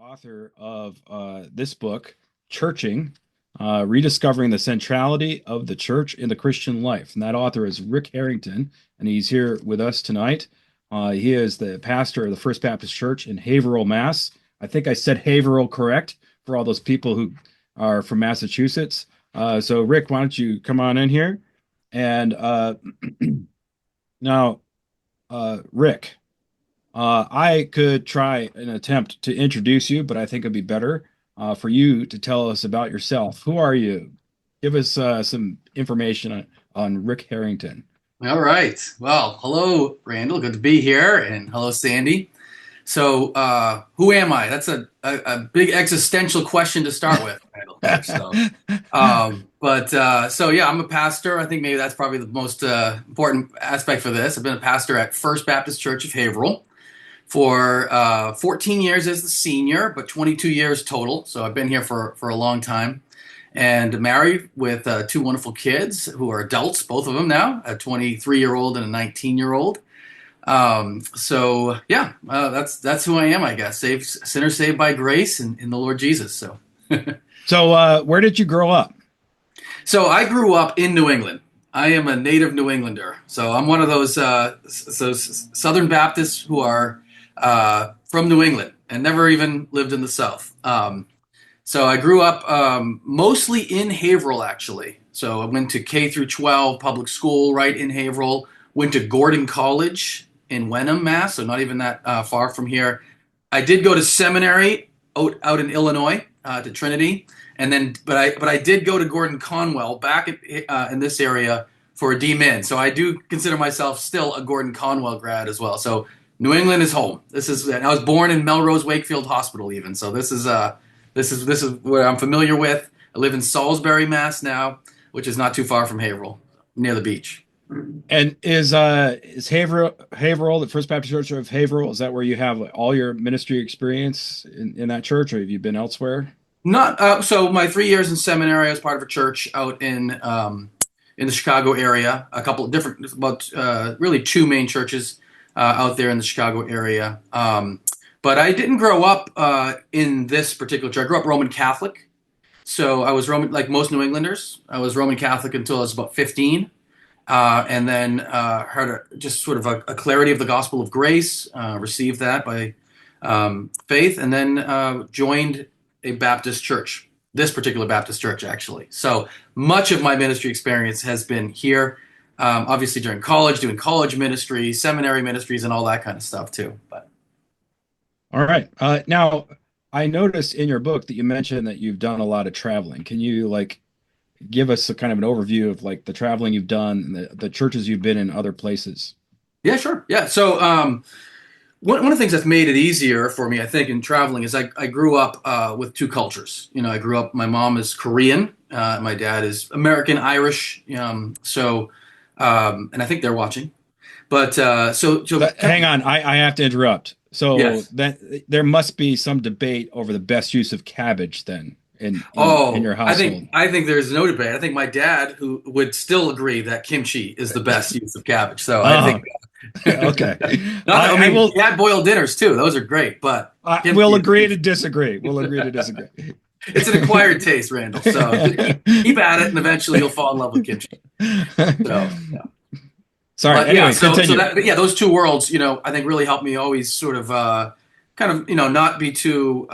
author of this book, Churching, Rediscovering the Centrality of the Church in the Christian Life. And that author is Rick Harrington, and he's here with us tonight. He is the pastor of the First Baptist Church in Haverhill, Mass. I think I said Haverhill correct for all those people who are from Massachusetts. So, Rick, why don't you come on in here? And now, Rick. I could try an attempt to introduce you, but I think it'd be better for you to tell us about yourself. Who are you? Give us some information on Rick Harrington. All right. Well, hello, Randall. Good to be here. And hello, Sandy. So, who am I? That's a big existential question to start with, Randall. So I'm a pastor. I think maybe that's probably the most important aspect for this. I've been a pastor at First Baptist Church of Haverhill for 14 years as the senior, but 22 years total. So I've been here for a long time, and married with two wonderful kids who are adults, both of them now, a 23-year-old and a 19-year-old. That's who I am, I guess. Sinner saved by grace in the Lord Jesus. So where did you grow up? So I grew up in New England. I am a native New Englander. So I'm one of those Southern Baptists who are from New England and never even lived in the South. So I grew up mostly in Haverhill, actually. So I went to K through 12 public school right in Haverhill, went to Gordon College in Wenham, Mass, so not even that far from here. I did go to seminary out in Illinois to Trinity, but I did go to Gordon Conwell back in this area for a D-Min. So I do consider myself still a Gordon Conwell grad as well. So New England is home. And I was born in Melrose Wakefield Hospital even. So this is what I'm familiar with. I live in Salisbury, Mass now, which is not too far from Haverhill, near the beach. And is Haverhill, the First Baptist Church of Haverhill, is that where you have all your ministry experience in that church, or have you been elsewhere? Not so. My 3 years in seminary, I was part of a church out in the Chicago area. A couple of different, really two main churches out there in the Chicago area. But I didn't grow up in this particular church. I grew up Roman Catholic, so I was Roman, like most New Englanders. I was Roman Catholic until I was about 15. And then heard just sort of a clarity of the gospel of grace, received that by faith, and then joined a Baptist church, this particular Baptist church, actually. So much of my ministry experience has been here, obviously during college, doing college ministry, seminary ministries, and all that kind of stuff too. But all right. Now, I noticed in your book that you mentioned that you've done a lot of traveling. Can you give us a kind of an overview of the traveling you've done, and the churches you've been in other places? Yeah, sure. Yeah. So one of the things that's made it easier for me, I think, in traveling is I grew up with two cultures. I grew up, my mom is Korean, my dad is American Irish. And I think they're watching. But hang on, I have to interrupt. So yes. that there must be some debate over the best use of cabbage then. In your household. I think there's no debate. I think my dad, who would still agree that kimchi is the best use of cabbage. So I think okay. Dad boiled dinners too. Those are great, but we'll agree to disagree. It's an acquired taste, Randall. So keep at it, and eventually you'll fall in love with kimchi. So yeah. Sorry. Anyway, continue. Those two worlds, I think really helped me always sort of not be too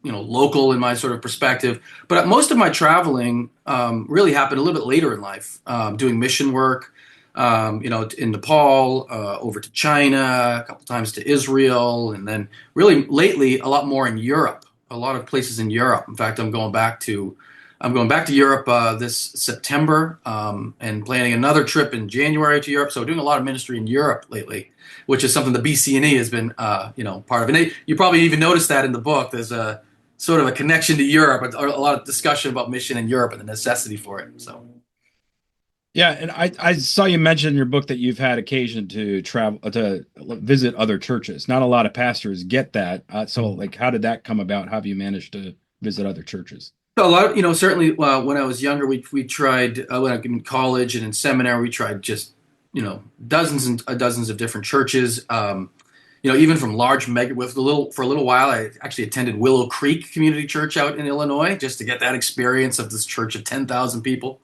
local in my sort of perspective. But most of my traveling really happened a little bit later in life, doing mission work, in Nepal, over to China, a couple times to Israel, and then really lately a lot more in Europe, a lot of places in Europe. In fact, I'm going back to Europe this September, and planning another trip in January to Europe. So doing a lot of ministry in Europe lately, which is something the BC&E has been, part of. And you probably even noticed that in the book. There's a sort of a connection to Europe, a lot of discussion about mission in Europe and the necessity for it. So, yeah, and I saw you mention in your book that you've had occasion to travel to visit other churches. Not a lot of pastors get that. So, how did that come about? How have you managed to visit other churches? So a lot of, certainly when I was younger, we tried, when I was in college and in seminary, we tried just, dozens and dozens of different churches. even from large mega for a little while, I actually attended Willow Creek Community Church out in Illinois just to get that experience of this church of 10,000 people.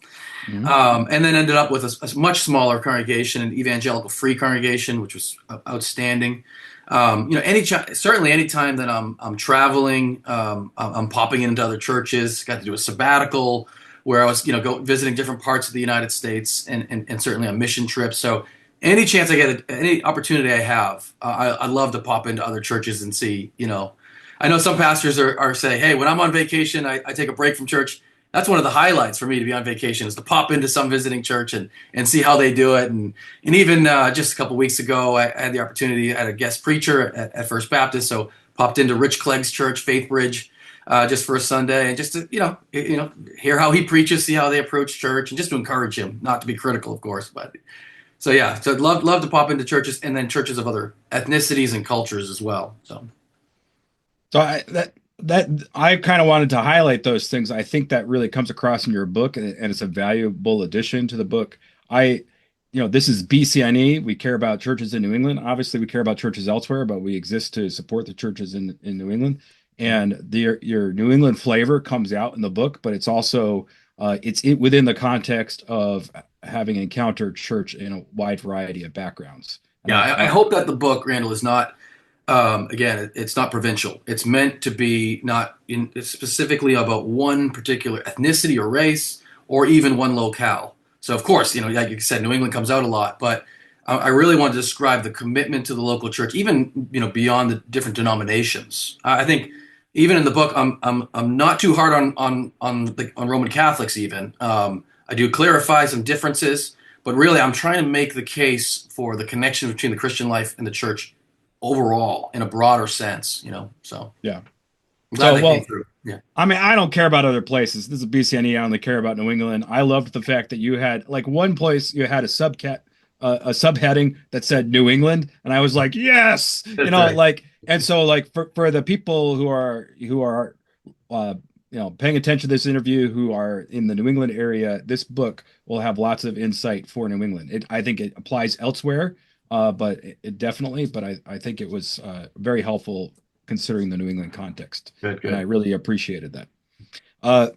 Mhm. And then ended up with a much smaller congregation, an evangelical free congregation, which was outstanding. Certainly any time that I'm traveling, I'm popping into other churches. Got to do a sabbatical where I was, visiting different parts of the United States, and certainly on mission trips. So any chance I get, any opportunity I have, I love to pop into other churches and see. I know some pastors are saying, "Hey, when I'm on vacation, I take a break from church." That's one of the highlights for me to be on vacation, is to pop into some visiting church and see how they do it. And even just a couple of weeks ago, I had the opportunity, I had a guest preacher at First Baptist, so popped into Rich Clegg's church, Faith Bridge, just for a Sunday, and just to hear how he preaches, see how they approach church, and just to encourage him, not to be critical, of course. But so yeah, so I'd love to pop into churches, and then churches of other ethnicities and cultures as well. So that I kind of wanted to highlight those things. I think that really comes across in your book, and it's a valuable addition to the book. This is BCNE. We care about churches in New England. Obviously, we care about churches elsewhere, but we exist to support the churches in New England. And your New England flavor comes out in the book, but it's also within the context of having encountered church in a wide variety of backgrounds. And Yeah, I hope that the book, Randall, is not. Again, it's not provincial. It's meant to be it's specifically about one particular ethnicity or race, or even one locale. So, of course, like you said, New England comes out a lot, but I really want to describe the commitment to the local church, even beyond the different denominations. I think even in the book, I'm not too hard on Roman Catholics. Even I do clarify some differences, but really, I'm trying to make the case for the connection between the Christian life and the church overall in a broader sense, so yeah. I'm glad that came Well, through. Yeah. I mean, I don't care about other places. This is BCNE. I only care about New England. I loved the fact that you had like one place you had a subheading that said New England, and I was like, yes, That's right. and so like for the people who are paying attention to this interview, who are in the New England area, this book will have lots of insight for New England. I think it applies elsewhere, but it definitely. But I think it was very helpful considering the New England context, Good, and I good. really appreciated that. Uh,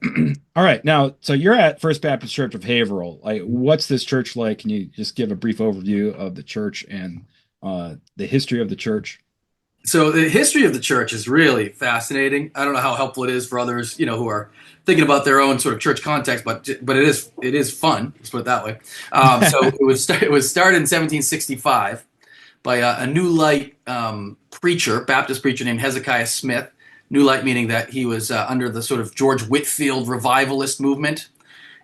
all right, now, so you're at First Baptist Church of Haverhill. Like, what's this church like? Can you just give a brief overview of the church and the history of the church? So the history of the church is really fascinating. I don't know how helpful it is for others, who are thinking about their own sort of church context, but it is fun. Let's put it that way. So it was started in 1765 by a New Light Baptist preacher named Hezekiah Smith. New Light meaning that he was under the sort of George Whitefield revivalist movement.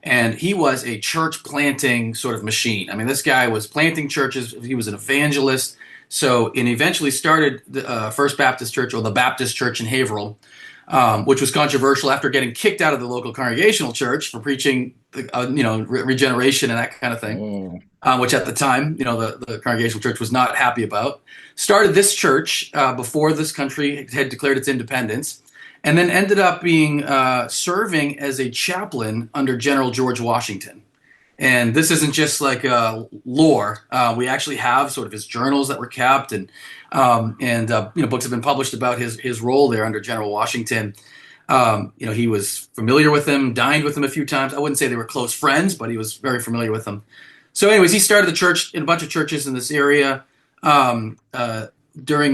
And he was a church planting sort of machine. I mean, this guy was planting churches. He was an evangelist. And eventually started the First Baptist Church, or the Baptist Church in Haverhill, which was controversial after getting kicked out of the local Congregational Church for preaching, regeneration and that kind of thing. Oh, Which at the time, the Congregational Church was not happy about. Started this church before this country had declared its independence, and then ended up being serving as a chaplain under General George Washington. And this isn't just like lore. We actually have sort of his journals that were kept, and books have been published about his role there under General Washington. He was familiar with him, dined with him a few times. I wouldn't say they were close friends, but he was very familiar with him. So, anyways, he started the church in a bunch of churches in this area. During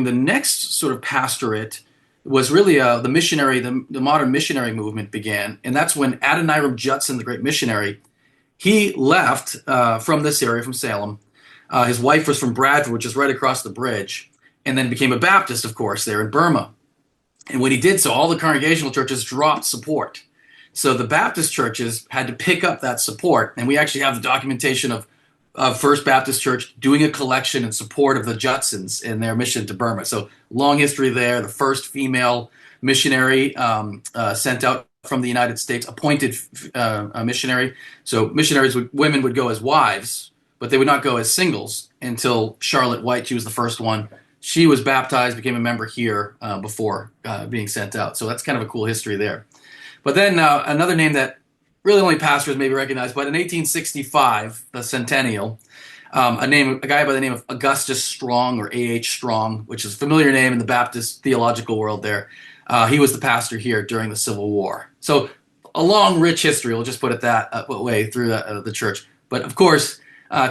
the next sort of pastorate was really the modern missionary movement began, and that's when Adoniram Judson, the great missionary, he left from this area, from Salem. His wife was from Bradford, which is right across the bridge, and then became a Baptist, of course, there in Burma. And when he did so, all the congregational churches dropped support. So the Baptist churches had to pick up that support, and we actually have the documentation of First Baptist Church doing a collection in support of the Judsons in their mission to Burma. So long history there. The first female missionary sent out from the United States, appointed a missionary. So women would go as wives, but they would not go as singles until Charlotte White. She was the first one. She was baptized, became a member here before being sent out. So that's kind of a cool history there. But then another name that really only pastors maybe recognize, but in 1865, the centennial, A guy by the name of Augustus Strong, or A.H. Strong, which is a familiar name in the Baptist theological world there. He was the pastor here during the Civil War. So a long, rich history, we'll just put it that way, through the church. But of course,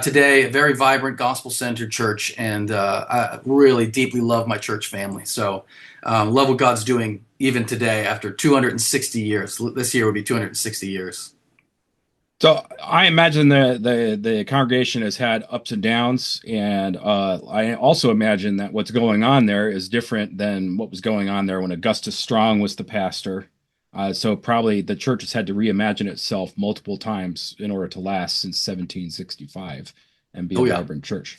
today, a very vibrant, gospel-centered church, and I really deeply love my church family. So love what God's doing even today after 260 years. This year would be 260 years. So I imagine the congregation has had ups and downs, and I also imagine that what's going on there is different than what was going on there when Augustus Strong was the pastor. So probably the church has had to reimagine itself multiple times in order to last since 1765 and be a Oh yeah. vibrant church.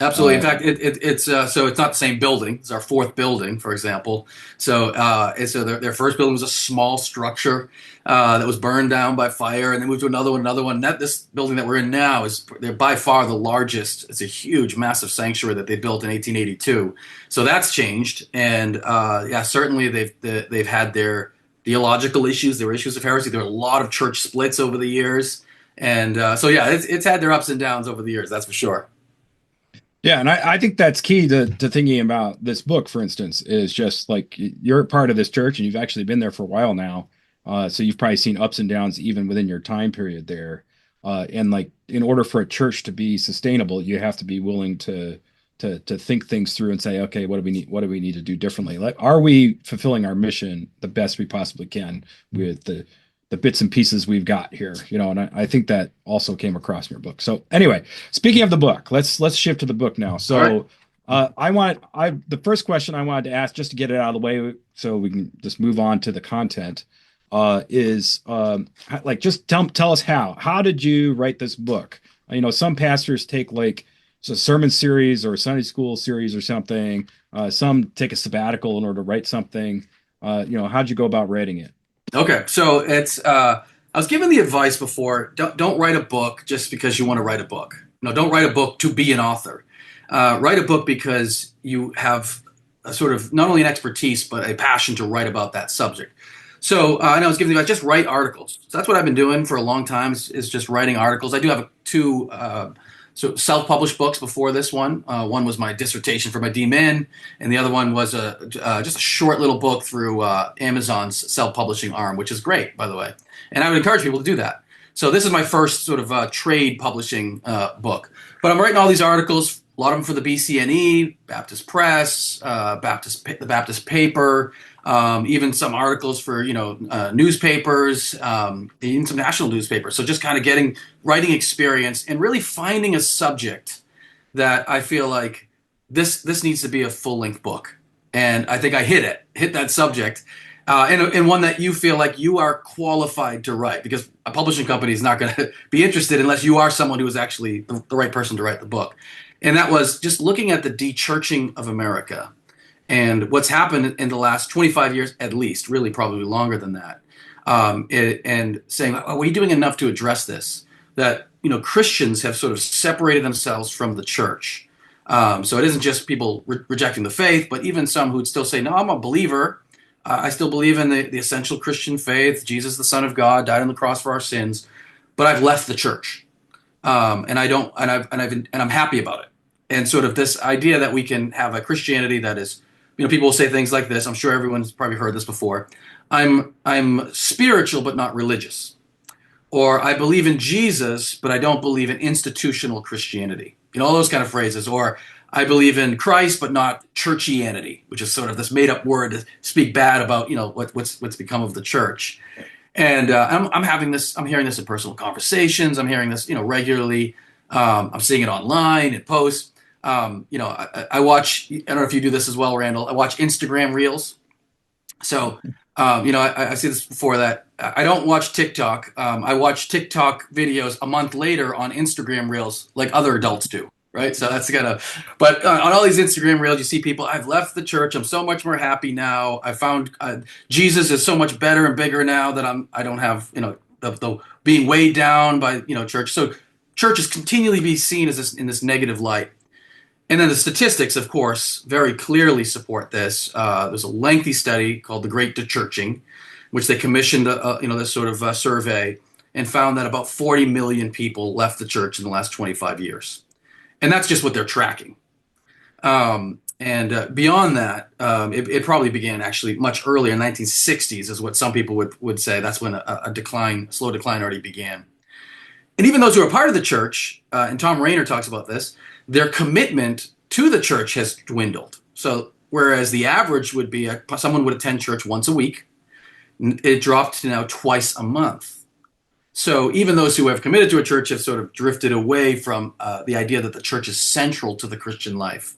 Absolutely. In Uh, fact, it's so it's not the same building. It's our fourth building, for example. So their first building was a small structure that was burned down by fire, and they moved to another one, another one. This building that we're in now is they're by far the largest. It's a huge, massive sanctuary that they built in 1882. So that's changed, and yeah, certainly they've had their theological issues. There were issues of heresy. There were a lot of church splits over the years, and so yeah, it's had their ups and downs over the years. That's for sure. Yeah, and I think that's key to thinking about this book, for instance, is just like you're part of this church and you've actually been there for a while now. So you've probably seen ups and downs even within your time period there. And like in order for a church to be sustainable, you have to be willing to think things through and say, okay, what do we need? What do we need to do differently? Like, are we fulfilling our mission the best we possibly can with the bits and pieces we've got here? And I think that also came across in your book. So anyway, speaking of the book, let's shift to the book now. All right. So the first question I wanted to ask, just to get it out of the way so we can just move on to the content, is like, just tell us how did you write this book? Some pastors take like a sermon series or a Sunday school series or something. Some take a sabbatical in order to write something. How'd you go about writing it? Okay, so it's I was given the advice before, don't write a book just because you want to write a book. No, don't write a book to be an author. Write a book because you have a sort of not only an expertise but a passion to write about that subject. So and I was given the advice, just write articles. So that's what I've been doing for a long time, is just writing articles. I do have two so self-published books before this one. One was my dissertation for my D-Min, and the other one was just a short little book through Amazon's self-publishing arm, which is great, by the way. And I would encourage people to do that. So this is my first sort of trade publishing book. But I'm writing all these articles, a lot of them for the BCNE, Baptist Press, the Baptist Paper, even some articles for newspapers, even some national newspapers. So just kind of getting writing experience and really finding a subject that I feel like this needs to be a full length book. And I think I hit that subject, and one that you feel like you are qualified to write, because a publishing company is not going to be interested unless you are someone who is actually the right person to write the book. And that was just looking at the dechurching of America and what's happened in the last 25 years, at least, really probably longer than that, and saying, are we doing enough to address this? That Christians have sort of separated themselves from the church. So it isn't just people rejecting the faith, but even some who would still say, no, I'm a believer. I still believe in the essential Christian faith. Jesus, the Son of God, died on the cross for our sins, but I've left the church, and I don't, and I'm happy about it. And sort of this idea that we can have a Christianity that is, people will say things like this. I'm sure everyone's probably heard this before. I'm spiritual but not religious, or I believe in Jesus but I don't believe in institutional Christianity. All those kind of phrases. Or I believe in Christ but not churchianity, which is sort of this made-up word to speak bad about what's become of the church. And I'm hearing this in personal conversations. I'm hearing this regularly. I'm seeing it online in posts. I watch, I don't know if you do this as well, Randall. I watch Instagram Reels. So, I see this before that. I don't watch TikTok. I watch TikTok videos a month later on Instagram Reels like other adults do, right? So that's but on all these Instagram Reels, you see people, I've left the church. I'm so much more happy now. I found Jesus is so much better and bigger now that I don't have, the being weighed down by, church. So church is continually be seen as in this negative light. And then the statistics, of course, very clearly support this. There's a lengthy study called the Great Dechurching, which they commissioned, this sort of survey, and found that about 40 million people left the church in the last 25 years. and that's just what they're tracking. And beyond that, it probably began actually much earlier, 1960s, is what some people would say. That's when a slow decline already began. And even those who are part of the church, and Tom Rainer talks about this, their commitment to the church has dwindled. So whereas the average would be someone would attend church once a week, it dropped to now twice a month. So even those who have committed to a church have sort of drifted away from the idea that the church is central to the Christian life.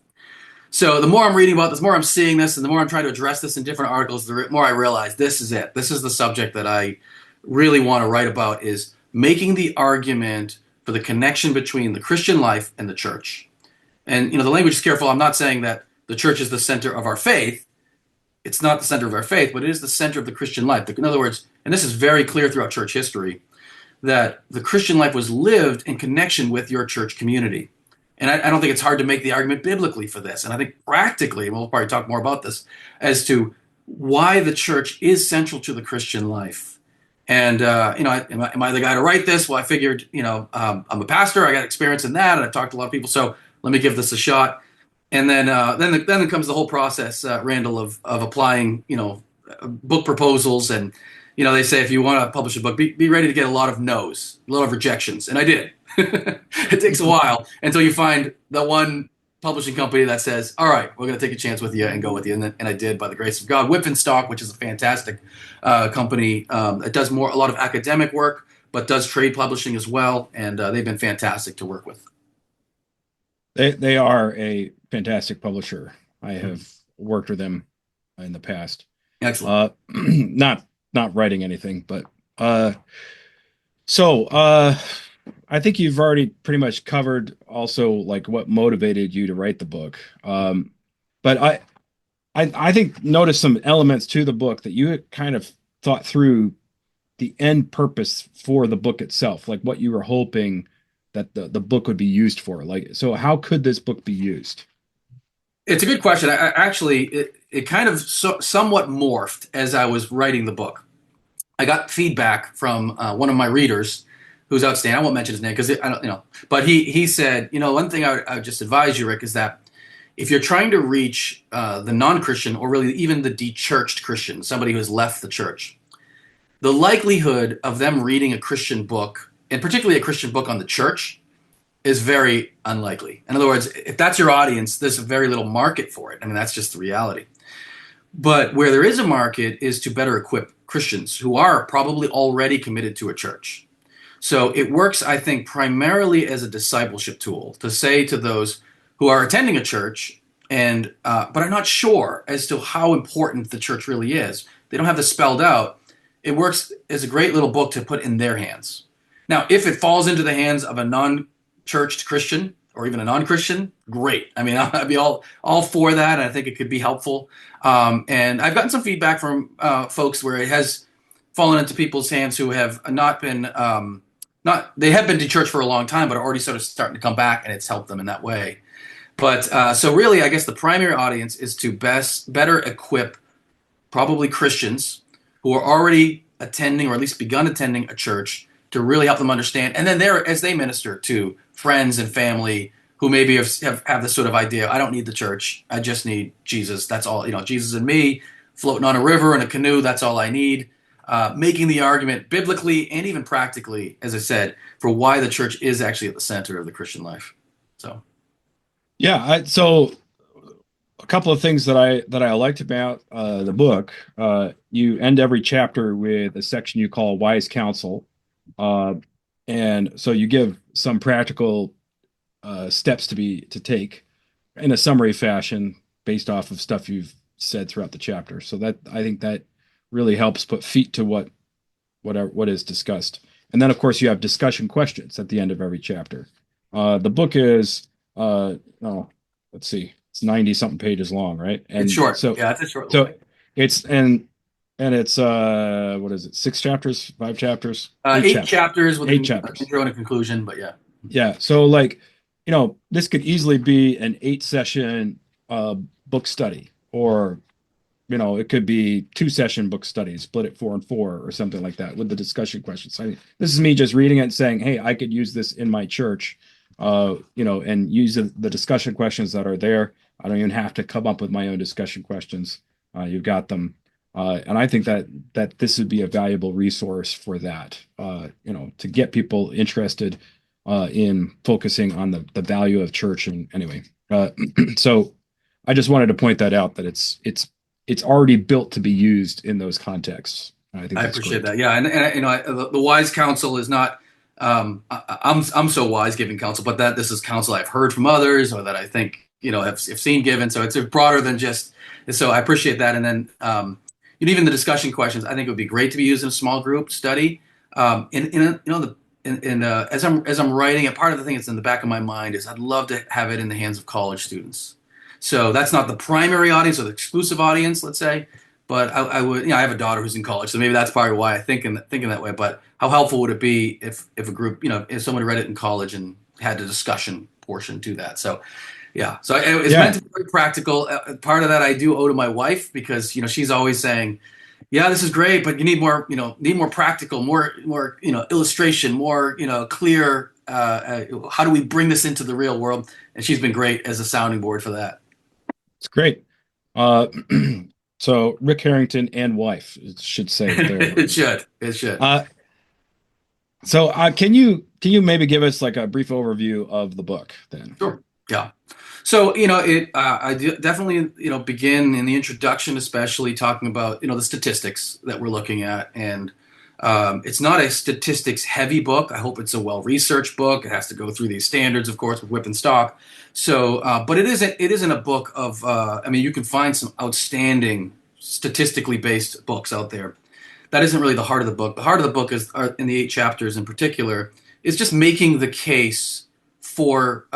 So the more I'm reading about this, the more I'm seeing this, and the more I'm trying to address this in different articles, the more I realize this is it. This is the subject that I really want to write about, is making the argument for the connection between the Christian life and the church. And, the language is careful. I'm not saying that the church is the center of our faith. It's not the center of our faith, but it is the center of the Christian life. In other words, and this is very clear throughout church history, that the Christian life was lived in connection with your church community. And I don't think it's hard to make the argument biblically for this. And I think practically, we'll probably talk more about this, as to why the church is central to the Christian life. And, am I the guy to write this? Well, I figured, I'm a pastor. I got experience in that. And I've talked to a lot of people. So let me give this a shot. And then comes the whole process, Randall, of applying, book proposals. And, they say if you want to publish a book, be ready to get a lot of no's, a lot of rejections. And I did. It takes a while until you find the one publishing company that says, all right, we're going to take a chance with you and go with you. And I did, by the grace of God. Whippenstock, which is a fantastic company. It does a lot of academic work, but does trade publishing as well. And they've been fantastic to work with. They are a fantastic publisher. I have worked with them in the past. Excellent. Not writing anything, but I think you've already pretty much covered also like what motivated you to write the book. But I think noticed some elements to the book that you kind of thought through the end purpose for the book itself, like what you were hoping that the book would be used for. Like, so how could this book be used? It's a good question. It kind of somewhat morphed as I was writing the book. I got feedback from one of my readers who's outstanding. I won't mention his name because I don't, but he said, one thing I would just advise you, Rick, is that if you're trying to reach the non-Christian, or really even the dechurched Christian, somebody who has left the church, the likelihood of them reading a Christian book, and particularly a Christian book on the church, is very unlikely. In other words, if that's your audience, there's very little market for it. I mean, that's just the reality. But where there is a market is to better equip Christians who are probably already committed to a church. So it works, I think, primarily as a discipleship tool to say to those who are attending a church and but are not sure as to how important the church really is. They don't have this spelled out. It works as a great little book to put in their hands. Now, if it falls into the hands of a non-churched Christian or even a non-Christian, great. I mean, I'd be all for that. I think it could be helpful. And I've gotten some feedback from folks where it has fallen into people's hands who have not been they have been to church for a long time, but are already sort of starting to come back, and it's helped them in that way. But so really, I guess the primary audience is to better equip probably Christians who are already attending, or at least begun attending, a church, to really help them understand. And then as they minister to friends and family who maybe have this sort of idea, I don't need the church, I just need Jesus. That's all, Jesus and me floating on a river in a canoe, that's all I need. Making the argument biblically and even practically, as I said, for why the church is actually at the center of the Christian life. So, yeah. So a couple of things that I liked about the book. You end every chapter with a section you call "Wise Counsel," and so you give some practical steps to take in a summary fashion based off of stuff you've said throughout the chapter. So that I think that really helps put feet to what is discussed. And then, of course, you have discussion questions at the end of every chapter. The book is, let's see, it's 90 something pages long, right? And it's short. So, yeah, it's a short. So it's, and it's, what is it? 6 chapters, 5 chapters? 8 chapters with 8 an chapters. intro and a conclusion, but yeah. Yeah. So like, this could easily be an 8-session book study, or it could be 2-session book studies, split it 4 and 4 or something like that with the discussion questions. This is me just reading it and saying, hey, I could use this in my church. and use the discussion questions that are there. I don't even have to come up with my own discussion questions. You've got them. And I think that this would be a valuable resource for that, to get people interested in focusing on the value of church. And anyway, so I just wanted to point that out that it's already built to be used in those contexts. I think I that's appreciate great. that. Yeah, the wise counsel is not. I'm so wise giving counsel, but that this is counsel I've heard from others, or that I think have seen given. So it's broader than just. So I appreciate that, and then even the discussion questions. I think it would be great to be used in a small group study. As I'm writing it, part of the thing that's in the back of my mind is I'd love to have it in the hands of college students. So that's not the primary audience or the exclusive audience, let's say. But I would, I have a daughter who's in college, so maybe that's probably why I thinking that way. But how helpful would it be if a group, if someone read it in college and had a discussion portion to that? So, yeah. So it's Yeah. meant to be very practical. Part of that I do owe to my wife because she's always saying, "Yeah, this is great, but you need more, need more practical, more, illustration, more, clear. How do we bring this into the real world?" And she's been great as a sounding board for that. It's great. Uh, so Rick Harrington and wife, it should say it there. It should. It should. Uh, so can you maybe give us like a brief overview of the book then? Sure. Yeah. So, definitely, begin in the introduction, especially talking about, the statistics that we're looking at. And it's not a statistics heavy book. I hope it's a well-researched book. It has to go through these standards, of course, with whip and stock. So, but it isn't a book of, you can find some outstanding statistically based books out there. That isn't really the heart of the book. The heart of the book in the 8 chapters in particular, is just making the case for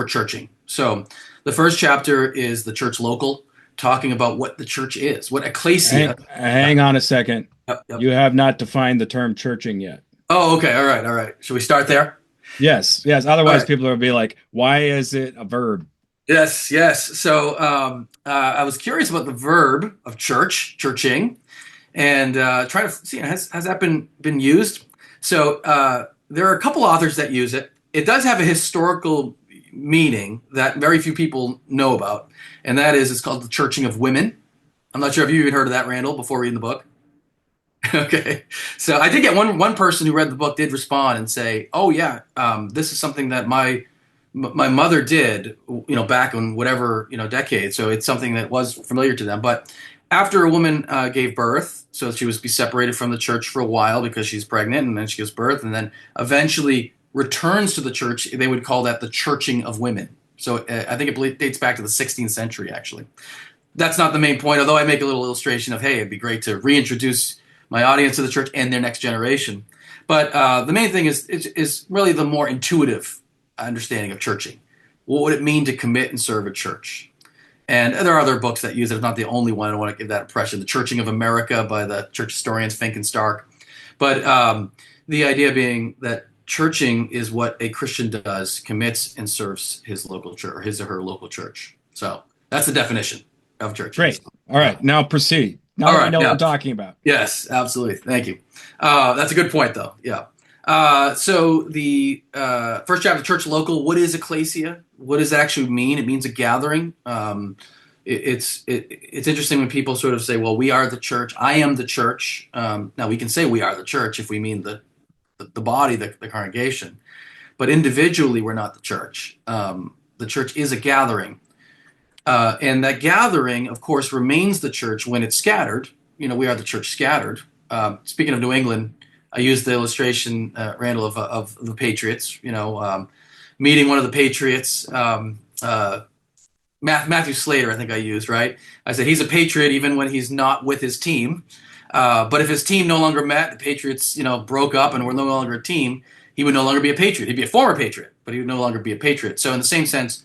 churching. So the first chapter is the church local, talking about what the church is, what ecclesia. Hang on a second. Yep, yep. You have not defined the term churching yet. Oh, okay. All right. All right. Should we start there? Yes, yes. All Otherwise, right. people will be like, "Why is it a verb?" Yes, yes. So I was curious about the verb of churching, and trying to see has that been used. So there are a couple authors that use it. It does have a historical meaning that very few people know about, and that is it's called the churching of women. I'm not sure if you even heard of that, Randall, before reading the book. Okay, so I did get one person who read the book did respond and say, "Oh yeah, this is something that my mother did, back in whatever decade. So it's something that was familiar to them." But after a woman gave birth, so she was be separated from the church for a while because she's pregnant, and then she gives birth, and then eventually returns to the church. They would call that the churching of women. So I think it dates back to the 16th century, actually. That's not the main point, although I make a little illustration of, hey, it'd be great to reintroduce my audience to the church and their next generation. But the main thing is really the more intuitive understanding of churching. What would it mean to commit and serve a church? And there are other books that use it. It's not the only one. I don't want to give that impression. The Churching of America by the church historians Fink and Stark. But the idea being that churching is what a Christian does, commits and serves his local church, or his or her local church. So that's the definition of churching. Great. All right, now proceed. Now All that we right. know what Yeah. we're talking about. Yes, absolutely. Thank you. That's a good point, though. Yeah. So the first chapter, church local. What is ecclesia? What does that actually mean? It means a gathering. It's interesting when people sort of say, "Well, we are the church. I am the church." Now we can say we are the church if we mean the body, the congregation, but individually we're not the church. The church is a gathering, and that gathering, of course, remains the church when it's scattered. We are the church scattered. Speaking of New England, I used the illustration, Randall, of the Patriots. Meeting one of the Patriots, Matthew Slater, I think I used, right? I said he's a Patriot even when he's not with his team. But if his team no longer met, the Patriots, broke up and were no longer a team, he would no longer be a Patriot. He'd be a former Patriot, but he would no longer be a Patriot. So in the same sense,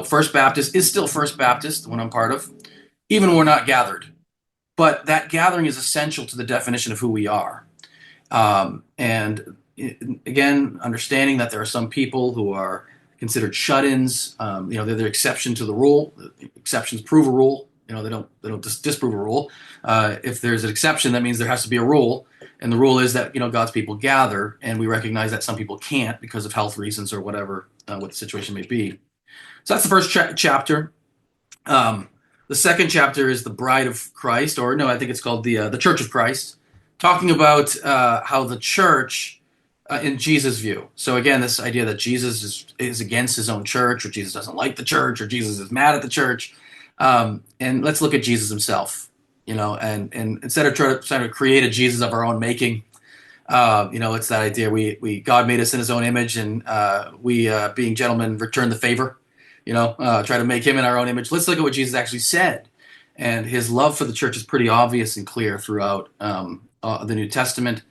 First Baptist is still First Baptist, the one I'm part of, even when we're not gathered. But that gathering is essential to the definition of who we are. And again, understanding that there are some people who are considered shut-ins. They're the exception to the rule. Exceptions prove a rule. They don't disprove a rule. If there's an exception, that means there has to be a rule. And the rule is that, God's people gather, and we recognize that some people can't because of health reasons or whatever, what the situation may be. So that's the first chapter. The second chapter is the Bride of Christ, or no, I think it's called the Church of Christ, talking about how the church, in Jesus' view. So again, this idea that Jesus is against his own church, or Jesus doesn't like the church, or Jesus is mad at the church. And let's look at Jesus himself, and instead of trying to create a Jesus of our own making, it's that idea God made us in his own image, and we, being gentlemen, return the favor. Try to make him in our own image. Let's look at what Jesus actually said. And his love for the church is pretty obvious and clear throughout the New Testament,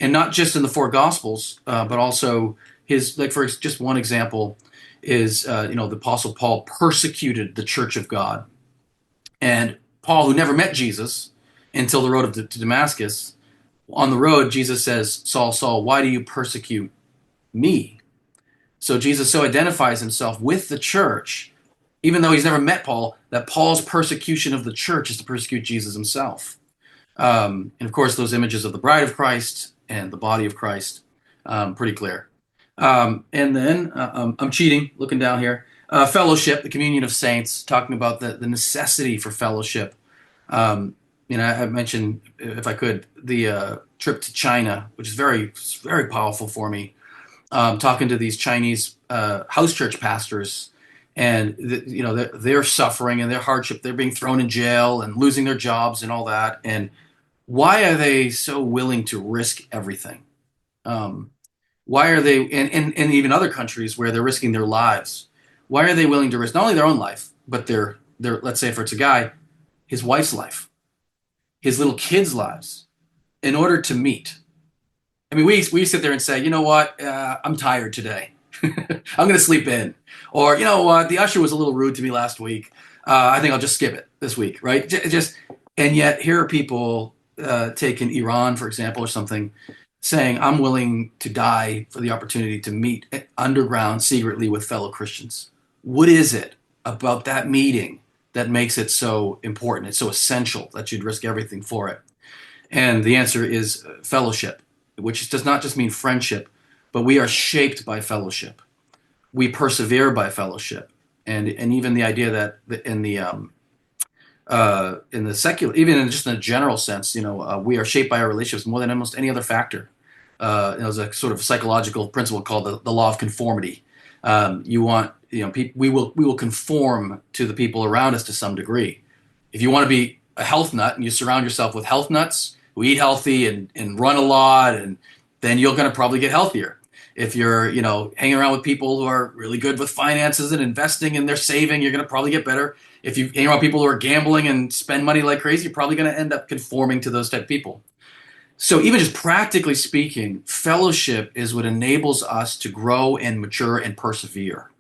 and not just in the four Gospels, but also for just one example is, the Apostle Paul persecuted the church of God. And Paul, who never met Jesus until the road to Damascus, on the road, Jesus says, "Saul, Saul, why do you persecute me?" So Jesus so identifies himself with the church, even though he's never met Paul, that Paul's persecution of the church is to persecute Jesus himself. And of course, those images of the bride of Christ and the body of Christ, pretty clear. And then I'm cheating, looking down here. Fellowship, the communion of saints, talking about the necessity for fellowship. I mentioned, if I could, the trip to China, which is very, very powerful for me. Talking to these Chinese house church pastors, and they're suffering and their hardship. They're being thrown in jail and losing their jobs and all that. And why are they so willing to risk everything? Why are they, and even other countries where they're risking their lives? Why are they willing to risk not only their own life, but their let's say if it's a guy, his wife's life, his little kids' lives, in order to meet? I mean, we sit there and say, you know what, I'm tired today. I'm going to sleep in. Or, you know what, the usher was a little rude to me last week. I think I'll just skip it this week, right? And yet here are people taking Iran, for example, or something, saying, I'm willing to die for the opportunity to meet underground secretly with fellow Christians. What is it about that meeting that makes it so important? It's so essential that you'd risk everything for it. And the answer is fellowship, which does not just mean friendship, but we are shaped by fellowship. We persevere by fellowship. And even the idea that in the secular, even in just in a general sense, we are shaped by our relationships more than almost any other factor. There's a sort of psychological principle called the law of conformity. We will conform to the people around us to some degree. If you want to be a health nut and you surround yourself with health nuts who eat healthy and run a lot, and then you're going to probably get healthier. If you're, hanging around with people who are really good with finances and investing and they're saving, you're going to probably get better. If you hang around people who are gambling and spend money like crazy, you're probably going to end up conforming to those type of people. So even just practically speaking, fellowship is what enables us to grow and mature and persevere.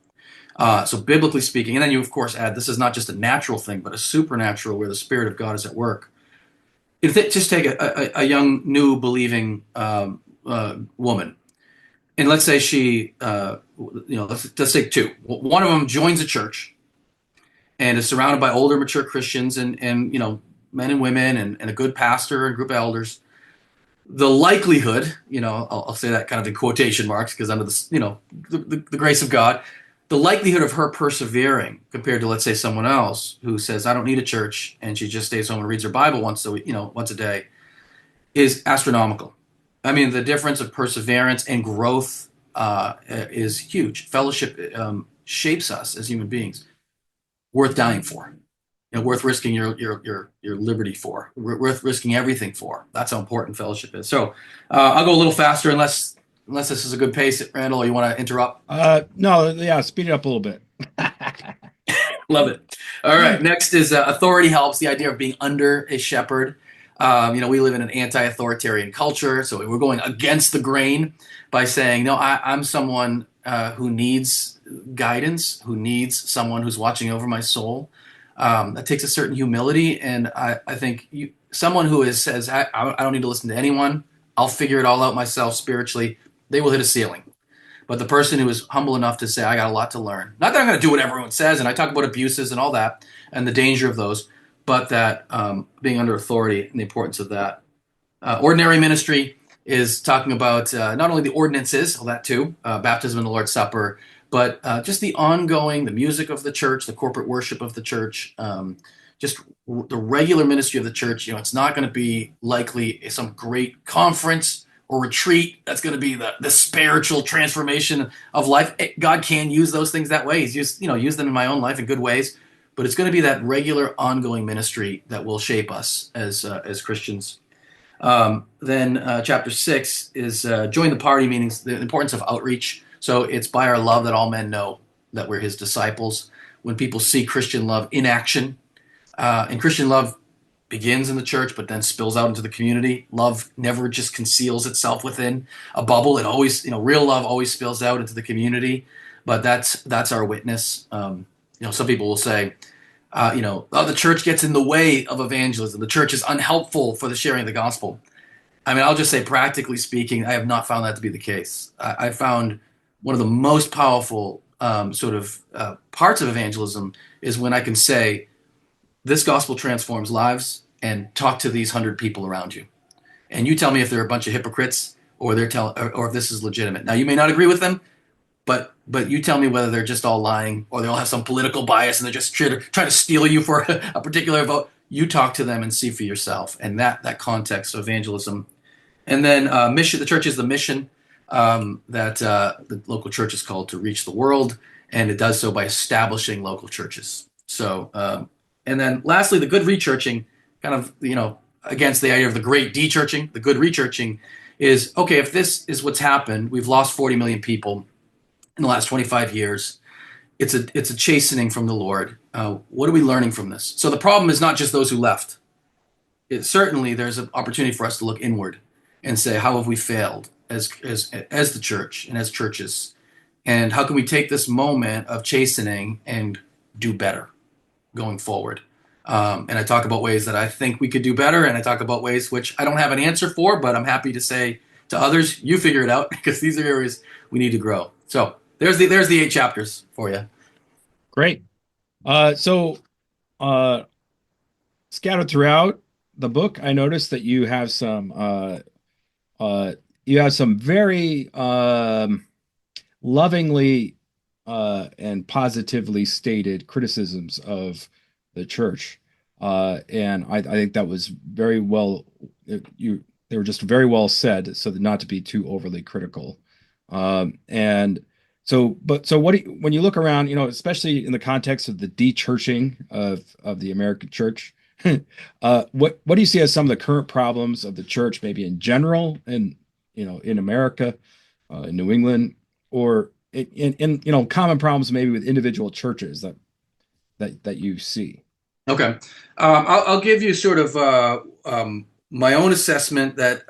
So biblically speaking, and then you of course add, this is not just a natural thing, but a supernatural where the Spirit of God is at work. Just take a young, new believing woman. And let's say she, let's take two. One of them joins a church and is surrounded by older, mature Christians and men and women and a good pastor and group of elders. The likelihood, I'll say that kind of in quotation marks because under the grace of God, the likelihood of her persevering compared to, let's say, someone else who says, I don't need a church, and she just stays home and reads her Bible once a day, is astronomical. I mean, the difference of perseverance and growth is huge. Fellowship shapes us as human beings, worth dying for, worth risking your liberty for, worth risking everything for. That's how important fellowship is. So I'll go a little faster unless this is a good pace, Randall, or you want to interrupt? No, yeah, speed it up a little bit. Love it. All right. Next is authority helps, the idea of being under a shepherd. We live in an anti-authoritarian culture, so we're going against the grain by saying, no, I'm someone who needs guidance, who needs someone who's watching over my soul. That takes a certain humility, and I think someone who says, I don't need to listen to anyone, I'll figure it all out myself spiritually, they will hit a ceiling. But the person who is humble enough to say, I got a lot to learn. Not that I'm going to do what everyone says, and I talk about abuses and all that, and the danger of those, but that being under authority and the importance of that. Ordinary ministry, is talking about not only the ordinances, all that too, baptism and the Lord's Supper, but just the ongoing, the music of the church, the corporate worship of the church, just the regular ministry of the church. It's not going to be likely some great conference or retreat that's going to be the spiritual transformation of life. God can use those things that way. He's used them in my own life in good ways, but it's going to be that regular, ongoing ministry that will shape us as Christians. Then chapter 6 is join the party, meaning the importance of outreach. So it's by our love that all men know that we're his disciples. When people see Christian love in action, and Christian love begins in the church, but then spills out into the community. Love never just conceals itself within a bubble. It always, real love always spills out into the community. But that's our witness. Some people will say, oh, the church gets in the way of evangelism. The church is unhelpful for the sharing of the gospel. I mean, I'll just say, practically speaking, I have not found that to be the case. I found one of the most powerful parts of evangelism is when I can say, this gospel transforms lives, and talk to these 100 people around you. And you tell me if they're a bunch of hypocrites or or if this is legitimate. Now, you may not agree with them, but you tell me whether they're just all lying or they all have some political bias and they're just trying to steal you for a particular vote. You talk to them and see for yourself, and that context of evangelism. And then mission. The church is the mission that the local church is called to reach the world, and it does so by establishing local churches. So, and then lastly, the good rechurching, kind of against the idea of the great dechurching. The good rechurching is, okay, if this is what's happened, we've lost 40 million people in the last 25 years. It's a chastening from the Lord. What are we learning from this? So the problem is not just those who left. Certainly there's an opportunity for us to look inward and say, how have we failed as the church and as churches? And how can we take this moment of chastening and do better going forward? And I talk about ways that I think we could do better, and I talk about ways which I don't have an answer for, but I'm happy to say to others, you figure it out, because these are areas we need to grow. So there's the 8 chapters for you. Great. So scattered throughout the book, I noticed that you have some very lovingly and positively stated criticisms of the church, and I think that was very well. They were just very well said, so that not to be too overly critical. And so, when you look around, especially in the context of the dechurching of the American church, what do you see as some of the current problems of the church, maybe in general, and in America, in New England, or in common problems maybe with individual churches that you see? Okay, I'll give you sort of my own assessment that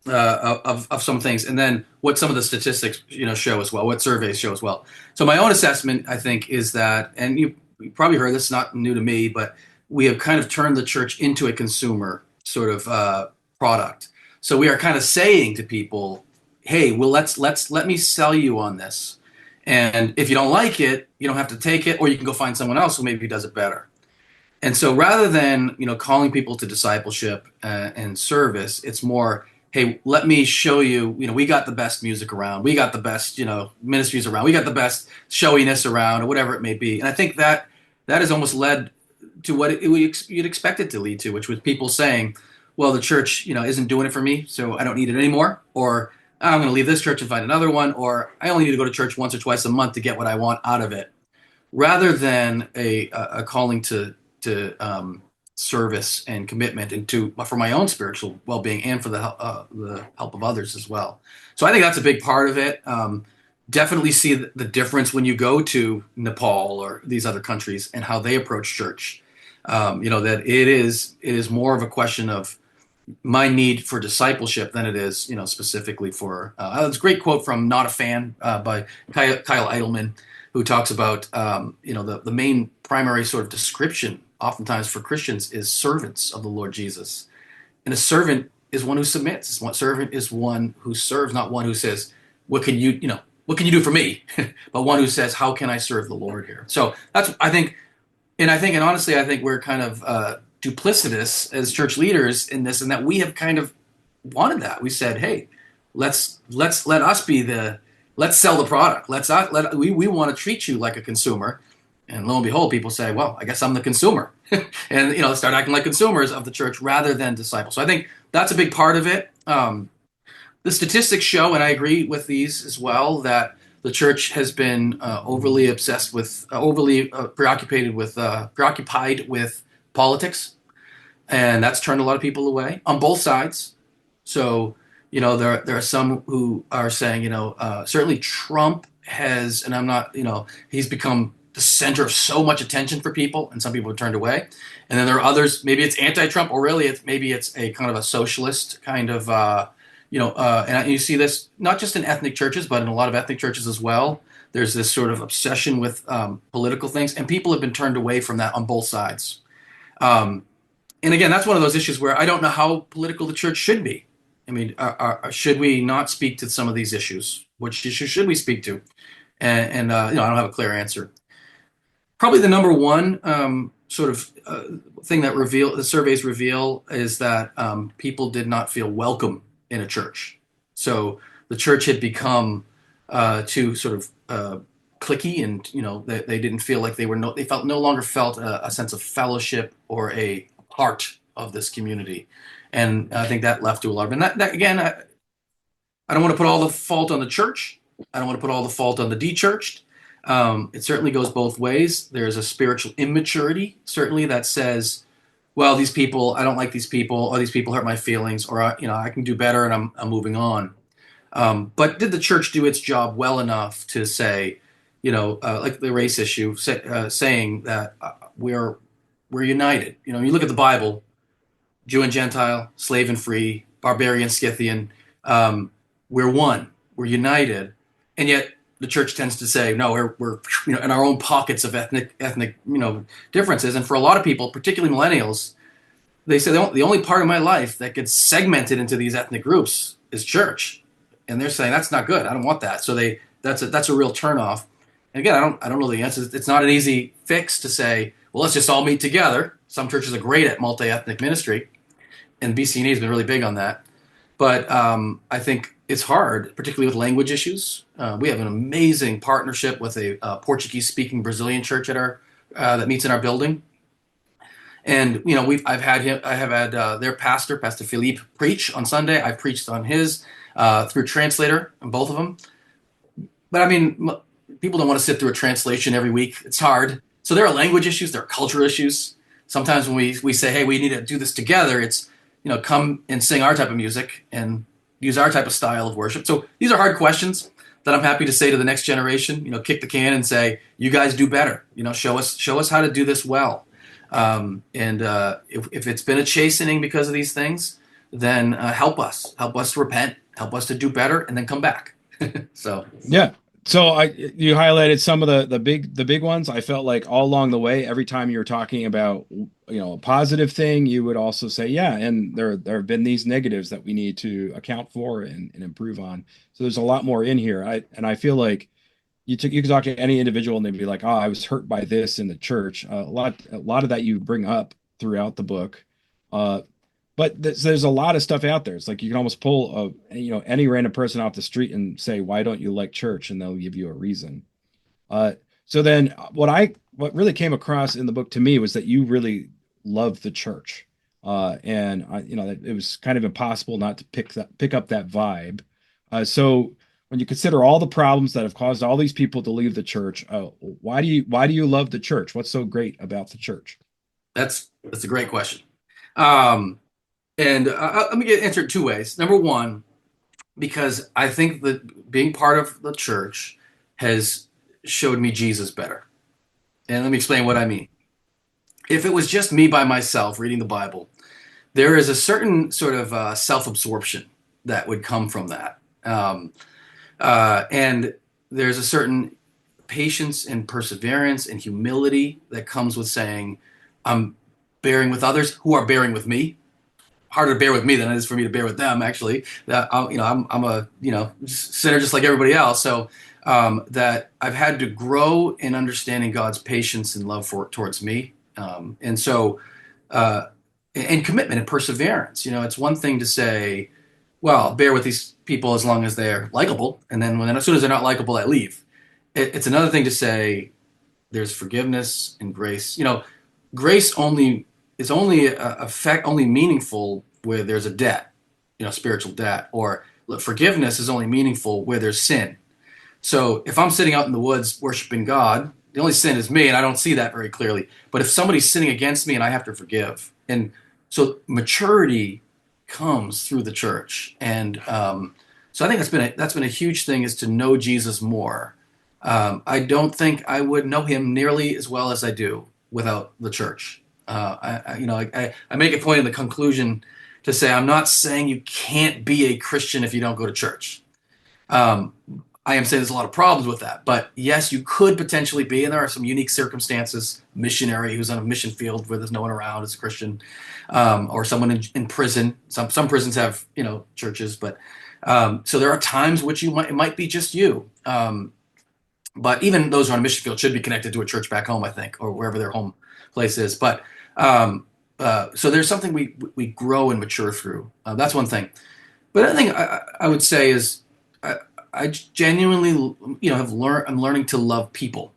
of some things, and then what some of the statistics show as well, what surveys show as well. So my own assessment, I think, is that, and you probably heard this, not new to me, but we have kind of turned the church into a consumer sort of product. So we are kind of saying to people, hey, well, let me sell you on this. And if you don't like it, you don't have to take it, or you can go find someone else who maybe does it better. And so rather than, calling people to discipleship and service, it's more, hey, let me show you, we got the best music around. We got the best, ministries around. We got the best showiness around, or whatever it may be. And I think that has almost led to what you'd expect it to lead to, which was people saying, well, the church, isn't doing it for me, so I don't need it anymore. Or I'm going to leave this church and find another one. Or I only need to go to church once or twice a month to get what I want out of it. Rather than a calling to service and commitment, and for my own spiritual well-being and for the help of others as well. So I think that's a big part of it. Definitely see the difference when you go to Nepal or these other countries and how they approach church. That it is more of a question of my need for discipleship than it is, specifically for. It's a great quote from Not a Fan by Kyle Idleman, who talks about the main primary sort of description oftentimes for Christians is servants of the Lord Jesus. And a servant is one who submits. A servant is one who serves, not one who says, what can you do for me? But one who says, how can I serve the Lord here? So that's, I think, and honestly, I think we're kind of duplicitous as church leaders in this, and that we have kind of wanted that. We said, hey, let's let us be the let's sell the product. We want to treat you like a consumer. And lo and behold, people say, well, I guess I'm the consumer. And start acting like consumers of the church rather than disciples. So I think that's a big part of it. The statistics show, and I agree with these as well, that the church has been overly obsessed with, overly preoccupied with politics, and that's turned a lot of people away on both sides. So, there are some who are saying, certainly Trump has, and I'm not, he's become the center of so much attention for people, and some people have turned away. And then there are others, maybe it's anti-Trump, or really maybe it's a kind of a socialist kind of, and you see this not just in ethnic churches, but in a lot of ethnic churches as well. There's this sort of obsession with political things, and people have been turned away from that on both sides. Um, and again, that's one of those issues where I don't know how political the church should be. I mean, should we not speak to some of these issues? Which issues should we speak to? And I don't have a clear answer. Probably the number one thing that the surveys reveal is that people did not feel welcome in a church. So the church had become too sort of cliquey, and they didn't feel like they felt no longer felt a sense of fellowship or a part of this community. And I think that left to a lot of, and that again, I don't want to put all the fault on the church. I don't want to put all the fault on the de-churched. It certainly goes both ways. There's a spiritual immaturity, certainly, that says, well, these people, I don't like these people, or these people hurt my feelings, or I can do better, and I'm moving on. But did the church do its job well enough to say, like the race issue, saying that we're united? You look at the Bible, Jew and Gentile, slave and free, barbarian, Scythian, we're one, we're united, and yet the church tends to say, no, we're in our own pockets of ethnic differences. And for a lot of people, particularly millennials, they say the only part of my life that gets segmented into these ethnic groups is church, and they're saying that's not good. I don't want that. So that's a real turnoff. And again, I don't know the answer. It's not an easy fix to say, well, let's just all meet together. Some churches are great at multi-ethnic ministry, and BC&E has been really big on that. But I think it's hard, particularly with language issues. We have an amazing partnership with a Portuguese-speaking Brazilian church that meets in our building, and I have had their pastor, Pastor Philippe, preach on Sunday. I've preached on his through translator on both of them. But I mean, people don't want to sit through a translation every week. It's hard. So there are language issues, there are cultural issues. Sometimes when we say, hey, we need to do this together, it's come and sing our type of music and use our type of style of worship. So these are hard questions that I'm happy to say to the next generation. Kick the can and say, you guys do better. Show us how to do this well. And if it's been a chastening because of these things, then help us to repent, help us to do better, and then come back. So Yeah. So you highlighted some of the big ones. I felt like all along the way, every time you were talking about a positive thing, you would also say, yeah, and there have been these negatives that we need to account for and improve on. So there's a lot more in here. I feel like you can talk to any individual and they'd be like, oh, I was hurt by this in the church. A lot of that you bring up throughout the book. But there's a lot of stuff out there. It's like you can almost pull any random person off the street and say, why don't you like church? And they'll give you a reason. So then what really came across in the book to me was that you really love the church. And it was kind of impossible not to pick up that vibe. So when you consider all the problems that have caused all these people to leave the church, why do you love the church? What's so great about the church? that's a great question. And let me answer it two ways. Number one, because I think that being part of the church has showed me Jesus better. And let me explain what I mean. If it was just me by myself reading the Bible, there is a certain sort of self-absorption that would come from that. And there's a certain patience and perseverance and humility that comes with saying, I'm bearing with others who are bearing with me. Harder to bear with me than it is for me to bear with them, actually. I'm a sinner just like everybody else. So that I've had to grow in understanding God's patience and love towards me. And commitment and perseverance. It's one thing to say, well, bear with these people as long as they're likable, and then as soon as they're not likable, I leave. It's another thing to say there's forgiveness and grace. Grace only is only effect only meaningful where there's a debt, spiritual debt, or forgiveness is only meaningful where there's sin. So if I'm sitting out in the woods worshiping God, the only sin is me, and I don't see that very clearly. But if somebody's sinning against me and I have to forgive, and so maturity comes through the church, and so I think that's been a huge thing is to know Jesus more. I don't think I would know him nearly as well as I do without the church. I make a point in the conclusion to say I'm not saying you can't be a Christian if you don't go to church. Um, I am saying there's a lot of problems with that. But yes, you could potentially be, and there are some unique circumstances. Missionary who's on a mission field where there's no one around as a Christian, or someone in prison. Some prisons have churches, but so there are times which it might be just you. But even those who are on a mission field should be connected to a church back home, I think, or wherever their home place is. But so there's something we grow and mature through. That's one thing. But another thing I would say is I genuinely, have learned. I'm learning to love people.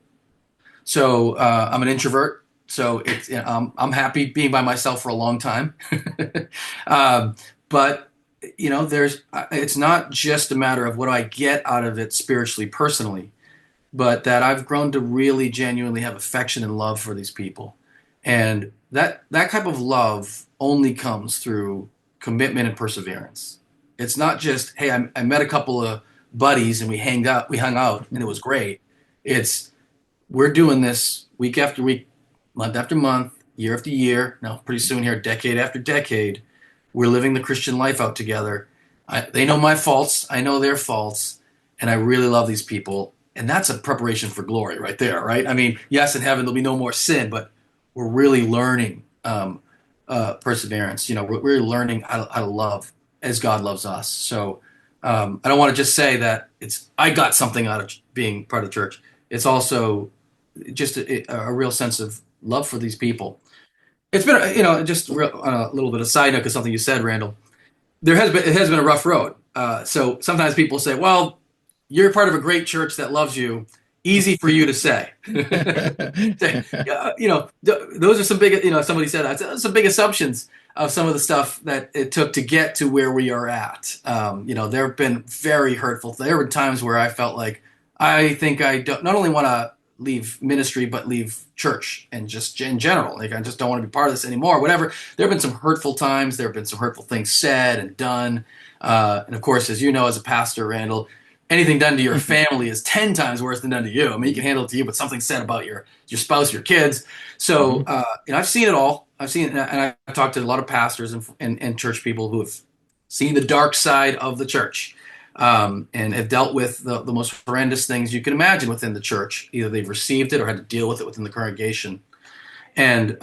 So I'm an introvert. So I'm happy being by myself for a long time. um, but there's it's not just a matter of what I get out of it spiritually, personally, but that I've grown to really genuinely have affection and love for these people, and that type of love only comes through commitment and perseverance. It's not just, hey, I met a couple of buddies and we hung out and it was great. It's we're doing this week after week, month after month, year after year. Now, pretty soon here, decade after decade, we're living the Christian life out together. They know my faults, I know their faults, and I really love these people. And that's a preparation for glory right there, right? I mean, yes, in heaven there'll be no more sin, but we're really learning perseverance. We're learning how to love as God loves us. So I don't want to just say that I got something out of being part of the church. It's also just a real sense of love for these people. It's been, just a little bit of side note because something you said, Randall. It has been a rough road. So sometimes people say, "Well, you're part of a great church that loves you." Easy for you to say. Those are some big. Somebody said that. Some big assumptions of some of the stuff that it took to get to where we are at. There have been very hurtful. There were times where I felt like I think I don't not only want to leave ministry but leave church and just in general. Like I just don't want to be part of this anymore. Whatever. There have been some hurtful times. There have been some hurtful things said and done. And of course, as you know, as a pastor, Randall, anything done to your family is 10 times worse than done to you. I mean, you can handle it to you, but something said about your spouse, your kids. So, I've seen it all. And I've talked to a lot of pastors and church people who have seen the dark side of the church, and have dealt with the most horrendous things you can imagine within the church. Either they've received it or had to deal with it within the congregation. And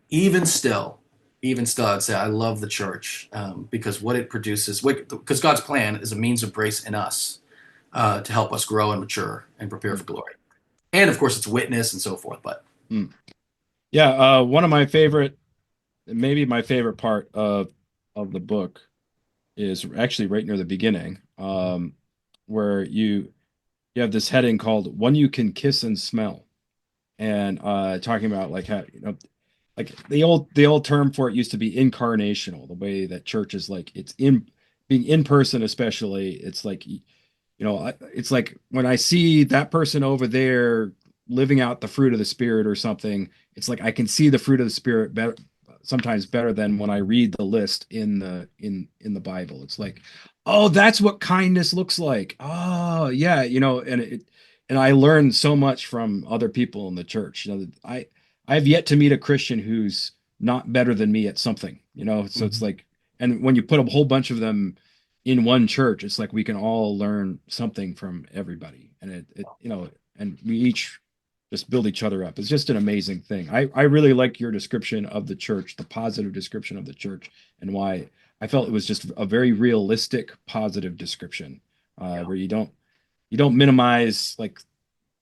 even still, I'd say I love the church, because what it produces, because God's plan is a means of grace in us, to help us grow and mature and prepare for glory. And of course, it's witness and so forth. But Mm. Yeah, one of my favorite, maybe my favorite part of the book is actually right near the beginning, where you have this heading called "One You Can Kiss and Smell," and talking about like how like the old term for it used to be incarnational, the way that church is like it's in being in person, especially. It's like it's like when I see that person over there living out the fruit of the spirit or something, it's like I can see the fruit of the spirit better, sometimes better than when I read the list in the Bible. It's like, oh, that's what kindness looks like. Oh, yeah, and I learned so much from other people in the church. I've yet to meet a Christian who's not better than me at something, So it's Mhm. like, and when you put a whole bunch of them in one church, it's like we can all learn something from everybody, and and we each just build each other up. It's just an amazing thing. I really like your description of the church, the positive description of the church, and why I felt it was just a very realistic, positive description, Yeah. where you don't minimize like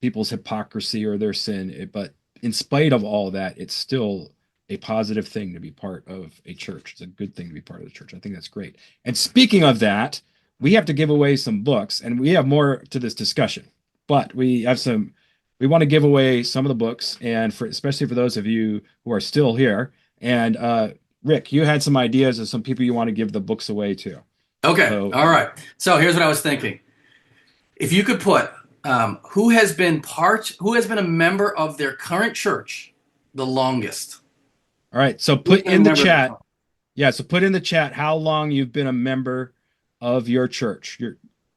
people's hypocrisy or their sin, but in spite of all that, it's still a positive thing to be part of a church. It's a good thing to be part of the church. I think that's great. And speaking of that, we have to give away some books, and we have more to this discussion. But we want to give away some of the books, and especially for those of you who are still here. And Rick, you had some ideas of some people you want to give the books away to. Okay. So All right. So here's what I was thinking. If you could put who has been a member of their current church the longest. all right, so Who's put been a in the member of chat. Yeah, so put in the chat how long you've been a member of your church,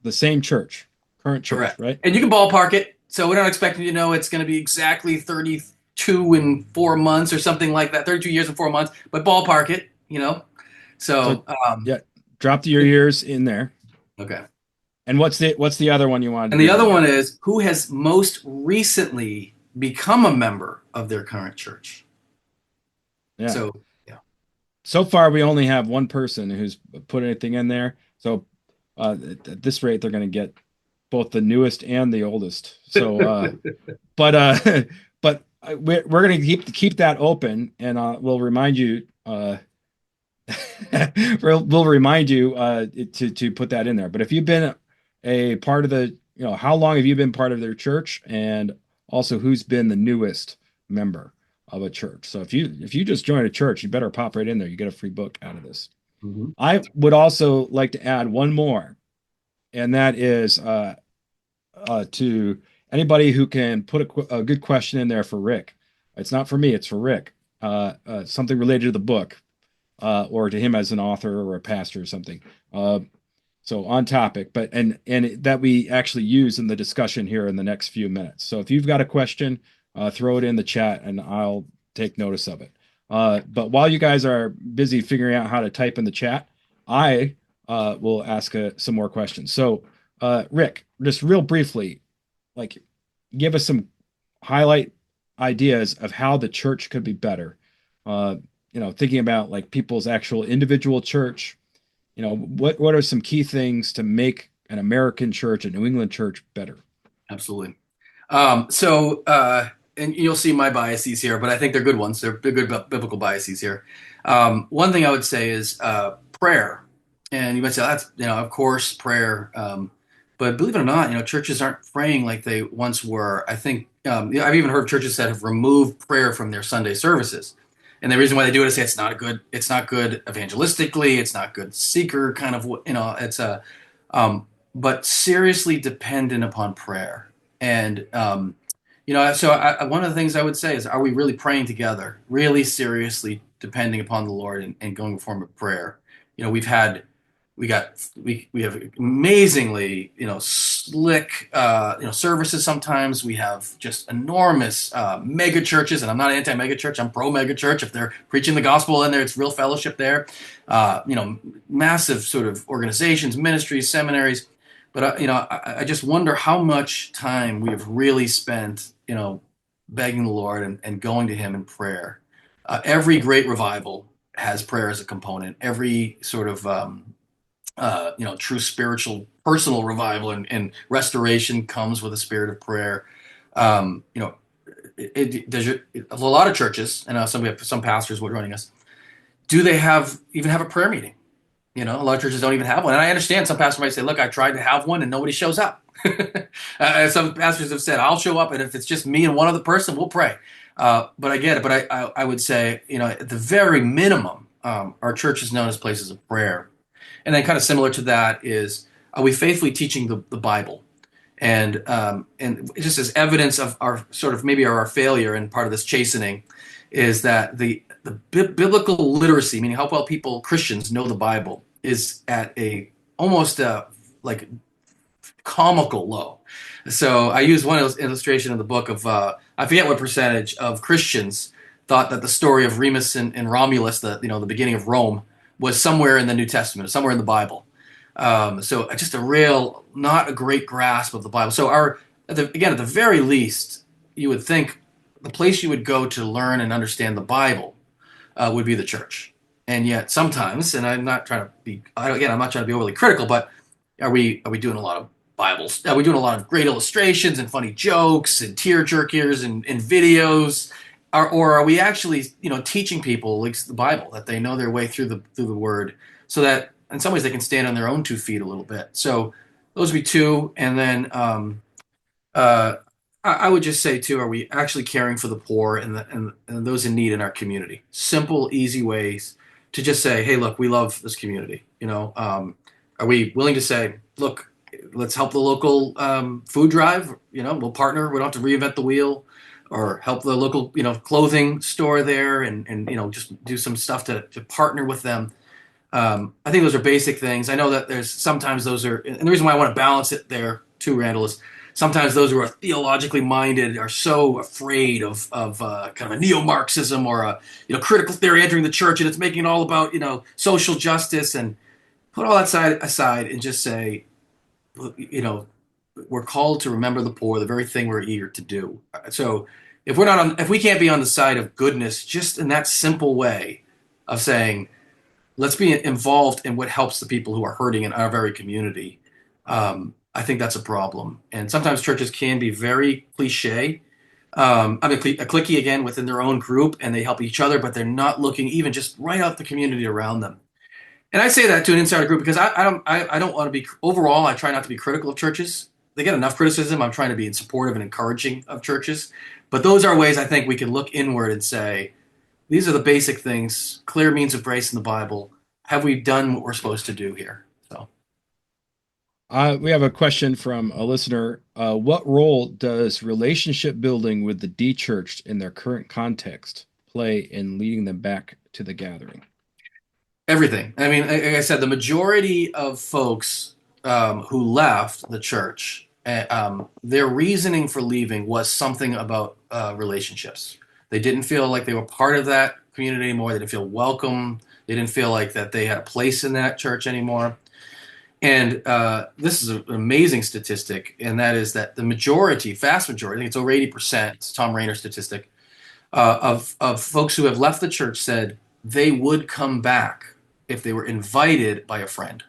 the same church, current church, Correct. right? And you can ballpark it. So we're not expecting you to know it's going to be exactly 32 and 4 months or something like that, 32 years and 4 months, but ballpark it, you know? So So, yeah, drop your ears in there. okay. And what's the other one you wanted to And the give other away? one is who has most recently become a member of their current church? Yeah. So, yeah. So far, we only have one person who's put anything in there. So at this rate, they're going to get both the newest and the oldest. So, but but we're going to keep that open, and we'll remind you. We'll remind you to put that in there. But if you've been a part of how long have you been part of their church, and also who's been the newest member of a church? So if you just join a church, you better pop right in there. You get a free book out of this. Mhm. I would also like to add one more, and that is to anybody who can put a good question in there for Rick. It's not for me, it's for Rick. Something related to the book, or to him as an author or a pastor or something. So on topic, but and that we actually use in the discussion here in the next few minutes. So if you've got a question, throw it in the chat and I'll take notice of it. But while you guys are busy figuring out how to type in the chat, I will ask some more questions. So Rick, just real briefly, like give us some highlight ideas of how the church could be better. Thinking about like people's actual individual church, what are some key things to make an American church, a New England church, better? Absolutely. And you'll see my biases here, but I think they're good ones. They're good biblical biases here. One thing I would say is prayer. And you might say, that's, of course, prayer. But believe it or not, churches aren't praying like they once were. I think I've even heard of churches that have removed prayer from their Sunday services. And the reason why they do it is say it's not good evangelistically, it's not good seeker kind of, it's but seriously dependent upon prayer. And, one of the things I would say is, are we really praying together, really seriously depending upon the Lord and going in form of prayer? We have amazingly, slick, services. Sometimes we have just enormous mega churches, and I'm not anti-mega church. I'm pro-mega church. If they're preaching the gospel in there, it's real fellowship there. Massive sort of organizations, ministries, seminaries. But I just wonder how much time we have really spent, begging the Lord and going to Him in prayer. Every great revival has prayer as a component. Every sort of true spiritual, personal revival and restoration comes with a spirit of prayer. There's a lot of churches, and we have some pastors running us. Do they even have a prayer meeting? A lot of churches don't even have one. And I understand some pastors might say, look, I tried to have one and nobody shows up. Some pastors have said, I'll show up, and if it's just me and one other person, we'll pray. But I get it. But I would say, at the very minimum, our church is known as places of prayer. And then kind of similar to that is, are we faithfully teaching the Bible? And just as evidence of our sort of maybe our failure and part of this chastening is that the biblical literacy, meaning how well Christians know the Bible, is at a almost like comical low. So I use one illustration in the book of I forget what percentage of Christians thought that the story of Remus and Romulus, the beginning of Rome, was somewhere in the New Testament, somewhere in the Bible. So just not a great grasp of the Bible. So at the very least, you would think the place you would go to learn and understand the Bible would be the church. And yet sometimes, and I'm not trying to be overly critical, but are we doing a lot of Bibles? Are we doing a lot of great illustrations and funny jokes and tear jerkers and videos? or are we actually, teaching people like the Bible, that they know their way through the Word, so that in some ways they can stand on their own 2 feet a little bit. So those would be two, and then uh, I would just say too, are we actually caring for the poor and those in need in our community? Simple, easy ways to just say, hey, look, we love this community. Are we willing to say, look, let's help the local food drive? We'll partner. We don't have to reinvent the wheel, or help the local, clothing store there, and just do some stuff to partner with them. I think those are basic things. I know that there's sometimes those are, and the reason why I want to balance it there too, Randall, is sometimes those who are theologically minded are so afraid of kind of a neo-Marxism or a critical theory entering the church, and it's making it all about social justice. And put all that aside and just say, we're called to remember the poor, the very thing we're eager to do. So if we can't be on the side of goodness, just in that simple way of saying, let's be involved in what helps the people who are hurting in our very community. I think that's a problem. And sometimes churches can be very cliche. A cliquey again within their own group, and they help each other, but they're not looking even just right out the community around them. And I say that to an insider group because I don't want to be, overall, I try not to be critical of churches. They get enough criticism. I'm trying to be supportive and encouraging of churches. But those are ways I think we can look inward and say, these are the basic things, clear means of grace in the Bible. Have we done what we're supposed to do here? So, We have a question from a listener. What role does relationship building with the dechurched in their current context play in leading them back to the gathering? everything. I mean, like I said, the majority of folks who left the church, their reasoning for leaving was something about relationships. They didn't feel like they were part of that community anymore. They didn't feel welcome. They didn't feel like that they had a place in that church anymore. And this is an amazing statistic, and that is that the majority, vast majority, I think it's over 80%, it's a Tom Rainer statistic, of folks who have left the church said they would come back if they were invited by a friend.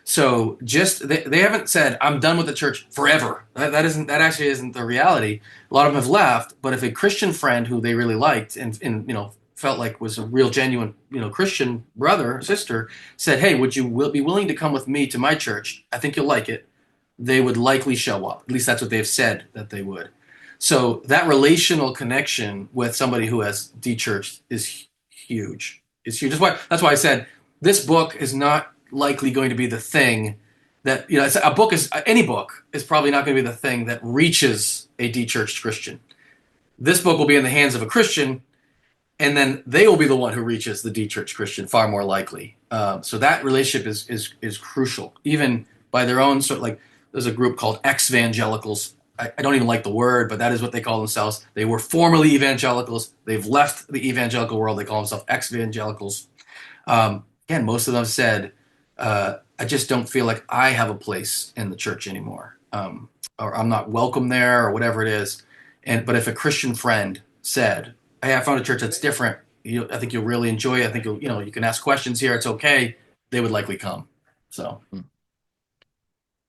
So just they haven't said I'm done with the church forever. That actually isn't the reality. A lot of them have left, but if a Christian friend who they really liked and felt like was a real genuine Christian brother or sister said, "Hey, would you be willing to come with me to my church? I think you'll like it." They would likely show up. At least that's what they've said that they would. So that relational connection with somebody who has dechurched is huge. It's huge. That's why I said this book is not likely going to be the thing that any book is probably not going to be the thing that reaches a dechurched Christian. This book will be in the hands of a Christian, and then they will be the one who reaches the dechurched Christian far more likely. So that relationship is crucial, even by their own sort of like. There's a group called ex-evangelicals. I don't even like the word, but that is what they call themselves. They were formerly evangelicals. They've left the evangelical world. They call themselves ex-evangelicals. Again, most of them said, I just don't feel like I have a place in the church anymore, or I'm not welcome there, or whatever it is. But if a Christian friend said, "Hey, I found a church that's different. I think you'll really enjoy it. I think you can ask questions here. It's okay," they would likely come. So,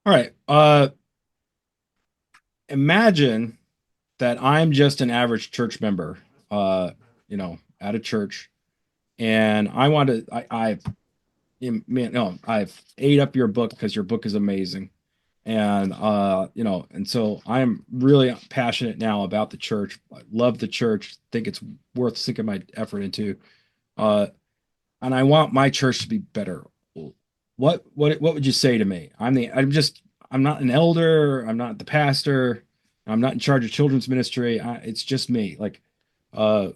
All right. Imagine that I'm just an average church member, at a church, and I want to. I've ate up your book because your book is amazing, and so I'm really passionate now about the church. I love the church. Think it's worth sinking my effort into, uh, and I want my church to be better. What would you say to me? I'm not an elder. I'm not the pastor. I'm not in charge of children's ministry. It's just me. Like, uh,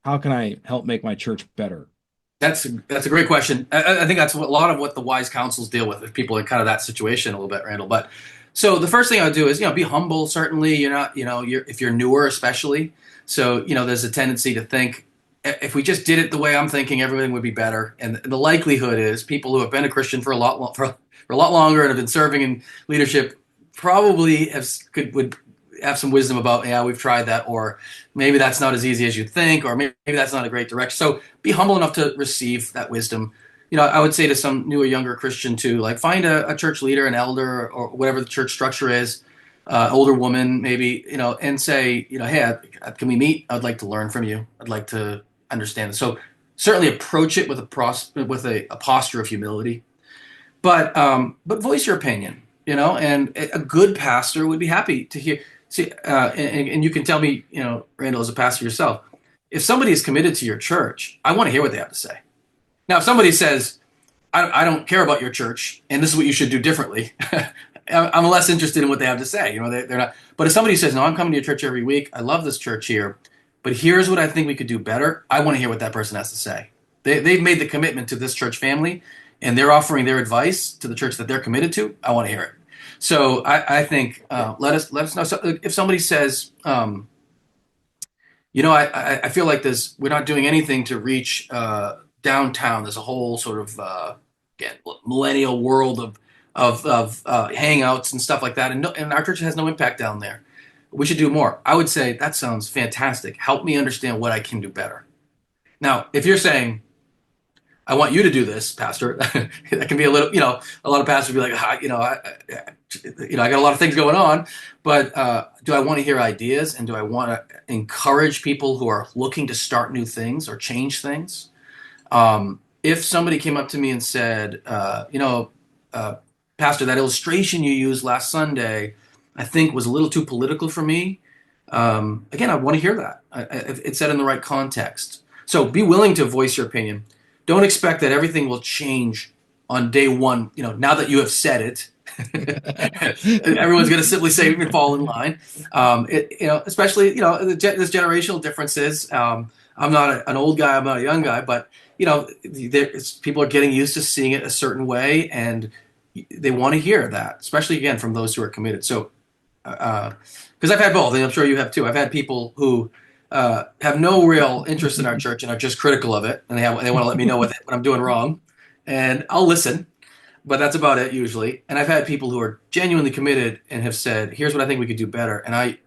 how can I help make my church better? that's a great question. I think that's a lot of what the wise counsels deal with if people in kind of that situation a little bit, Randall. But so the first thing I would do is be humble. Certainly, you're not if you're newer, especially. So there's a tendency to think if we just did it the way I'm thinking, everything would be better. And the likelihood is people who have been a Christian for for a lot longer and have been serving in leadership probably would have some wisdom about, yeah, we've tried that, or maybe that's not as easy as you think, or maybe that's not a great direction. So be humble enough to receive that wisdom. I would say to some newer, younger Christian too, like find a church leader, an elder, or whatever the church structure is. older woman, maybe, and say, hey, can we meet? I'd like to learn from you. I'd like to understand. So certainly approach it with a posture of humility, but voice your opinion, and a good pastor would be happy to hear. See, and you can tell me, Randall, as a pastor yourself, if somebody is committed to your church, I want to hear what they have to say. Now, if somebody says, I don't care about your church, and this is what you should do differently, I'm less interested in what they have to say. They're not. But if somebody says, no, I'm coming to your church every week. I love this church here, but here's what I think we could do better. I want to hear what that person has to say. They've made the commitment to this church family, and they're offering their advice to the church that they're committed to. I want to hear it. So I think let us know. So if somebody says, I feel like we're not doing anything to reach downtown. There's a whole sort of again, millennial world of hangouts and stuff like that, and our church has no impact down there. We should do more. I would say that sounds fantastic. Help me understand what I can do better. Now, if you're saying, I want you to do this, Pastor, that can be a little, a lot of pastors be like, I got a lot of things going on, but do I want to hear ideas, and do I want to encourage people who are looking to start new things or change things? If somebody came up to me and said, Pastor, that illustration you used last Sunday, I think was a little too political for me. Again, I want to hear that. It's said in the right context. So be willing to voice your opinion. Don't expect that everything will change on day one. Now that you have said it, everyone's going to simply say, "We can fall in line." Especially there's generational differences. I'm not an old guy. I'm not a young guy, but people are getting used to seeing it a certain way, and they want to hear that, especially again from those who are committed. So, because I've had both, and I'm sure you have too. I've had people who have no real interest in our church and are just critical of it, and they want to let me know what I'm doing wrong, and I'll listen, but that's about it usually. And I've had people who are genuinely committed and have said, "Here's what I think we could do better," and I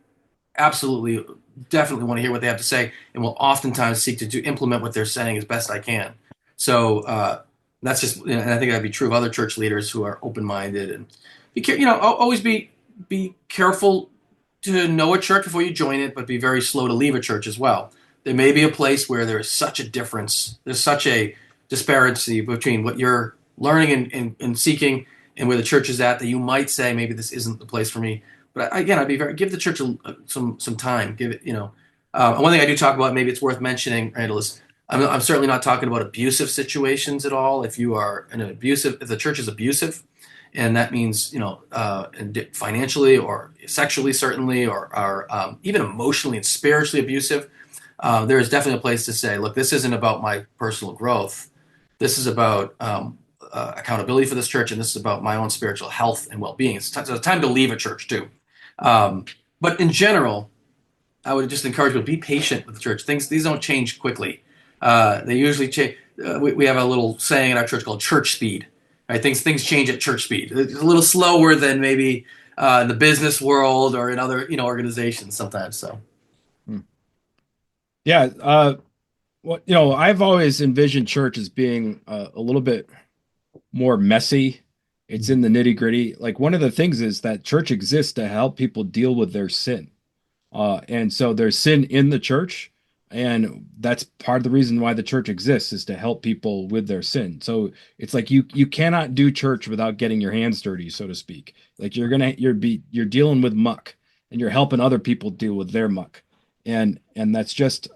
absolutely, definitely want to hear what they have to say, and will oftentimes seek to implement what they're saying as best I can. So that's just, and I think that'd be true of other church leaders who are open-minded, and always be careful to know a church before you join it, but be very slow to leave a church as well. There may be a place where there is such a difference, there's such a disparity between what you're learning and seeking and where the church is at, that you might say, maybe this isn't the place for me. But again, give the church some time. Give it, one thing I do talk about, maybe it's worth mentioning, Randall, is I'm certainly not talking about abusive situations at all. If the church is abusive, and that means, financially or sexually, certainly, or even emotionally and spiritually abusive, there is definitely a place to say, look, this isn't about my personal growth. This is about accountability for this church, and this is about my own spiritual health and well-being. It's time to leave a church too. But in general, I would just encourage people to be patient with the church. These don't change quickly. They usually change. We have a little saying in our church called church speed. Right? Things change at church speed. It's a little slower than maybe in the business world or in other organizations sometimes. So, Yeah. I've always envisioned church as being a little bit more messy. It's in the nitty gritty. Like, one of the things is that church exists to help people deal with their sin. And so there's sin in the church, and that's part of the reason why the church exists, is to help people with their sin. So it's like you cannot do church without getting your hands dirty, so to speak. Like, you're dealing with muck, and you're helping other people deal with their muck. And that's just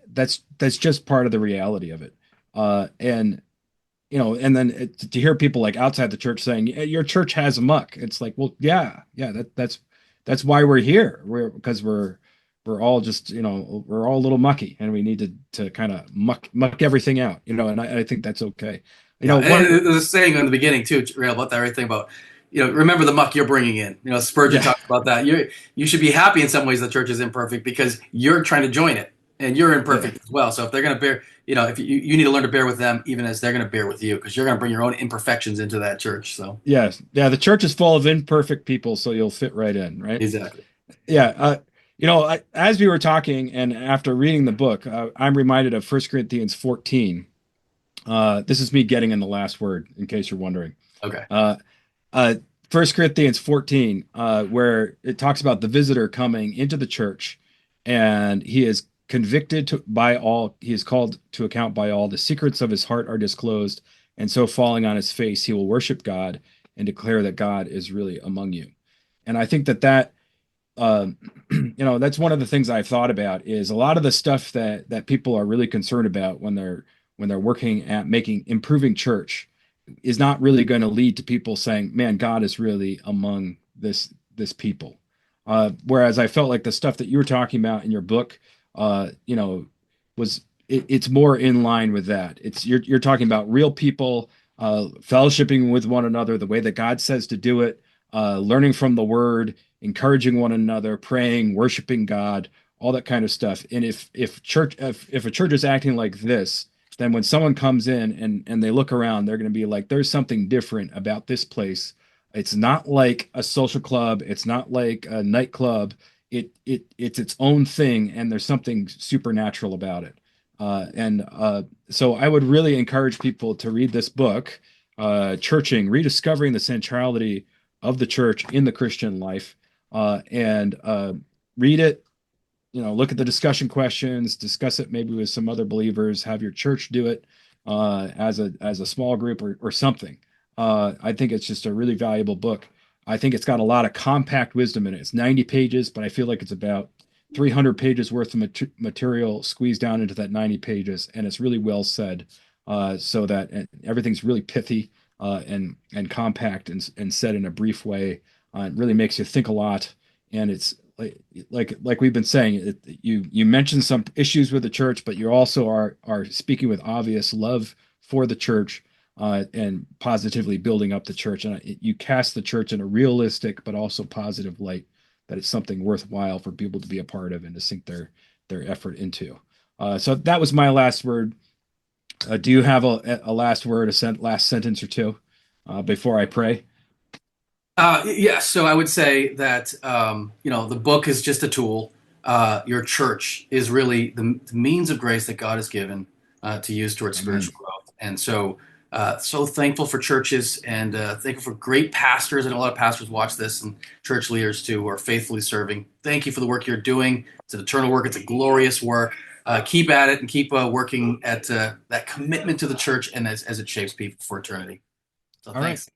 that's just part of the reality of it. And then to hear people like outside the church saying, your church has muck. It's like, well, yeah, that's why we're here. Because we're all just, we're all a little mucky, and we need to kind of muck everything out, and I think that's okay. There's a saying in the beginning too, Rail, about that right thing about, remember the muck you're bringing in. Spurgeon talks about that. You should be happy in some ways the church is imperfect, because you're trying to join it, and you're imperfect as well. So if they're going to bear, if you need to learn to bear with them, even as they're going to bear with you, because you're going to bring your own imperfections into that church. So the church is full of imperfect people, so you'll fit right in, right? Exactly. As we were talking, and after reading the book, I'm reminded of 1 Corinthians 14. This is me getting in the last word, in case you're wondering. Okay. First Corinthians 14, where it talks about the visitor coming into the church, and he is by all, he is called to account by all. The secrets of his heart are disclosed, and so falling on his face, he will worship God and declare that God is really among you. And I think that um, that's one of the things I've thought about is a lot of the stuff that people are really concerned about when they're working at making improving church is not really going to lead to people saying, "Man, God is really among this people." Whereas I felt like the stuff that you were talking about in your book, you know, it's more in line with that. It's you're talking about real people fellowshipping with one another the way that God says to do it, learning from the Word, encouraging one another, praying, worshiping God, all that kind of stuff. And if a church is acting like this, then when someone comes in and they look around, they're going to be like, there's something different about this place. It's not like a social club. It's not like a nightclub. It's its own thing, and there's something supernatural about it. So I would really encourage people to read this book, Churching, Rediscovering the Centrality of the Church in the Christian Life, and read it, look at the discussion questions, discuss it maybe with some other believers, have your church do it as a small group or something. I think it's just a really valuable book. I think it's got a lot of compact wisdom in it. It's 90 pages, but I feel like it's about 300 pages worth of material squeezed down into that 90 pages, and it's really well said, so that everything's really pithy and compact and said in a brief way. It really makes you think a lot, and it's like we've been saying, you mentioned some issues with the church, but you also are speaking with obvious love for the church, and positively building up the church, and you cast the church in a realistic but also positive light, that it's something worthwhile for people to be a part of and to sink their effort into. So that was my last word. Do you have a last word, last sentence or two before I pray? Yes, so I would say that the book is just a tool. Your church is really the means of grace that God has given to use towards Amen. spiritual growth. And so thankful for churches and thankful for great pastors. And a lot of pastors watch this and church leaders too who are faithfully serving. Thank you for the work you're doing. It's an eternal work. It's a glorious work. Keep at it and keep working at that commitment to the church and as it shapes people for eternity. So All right. thanks.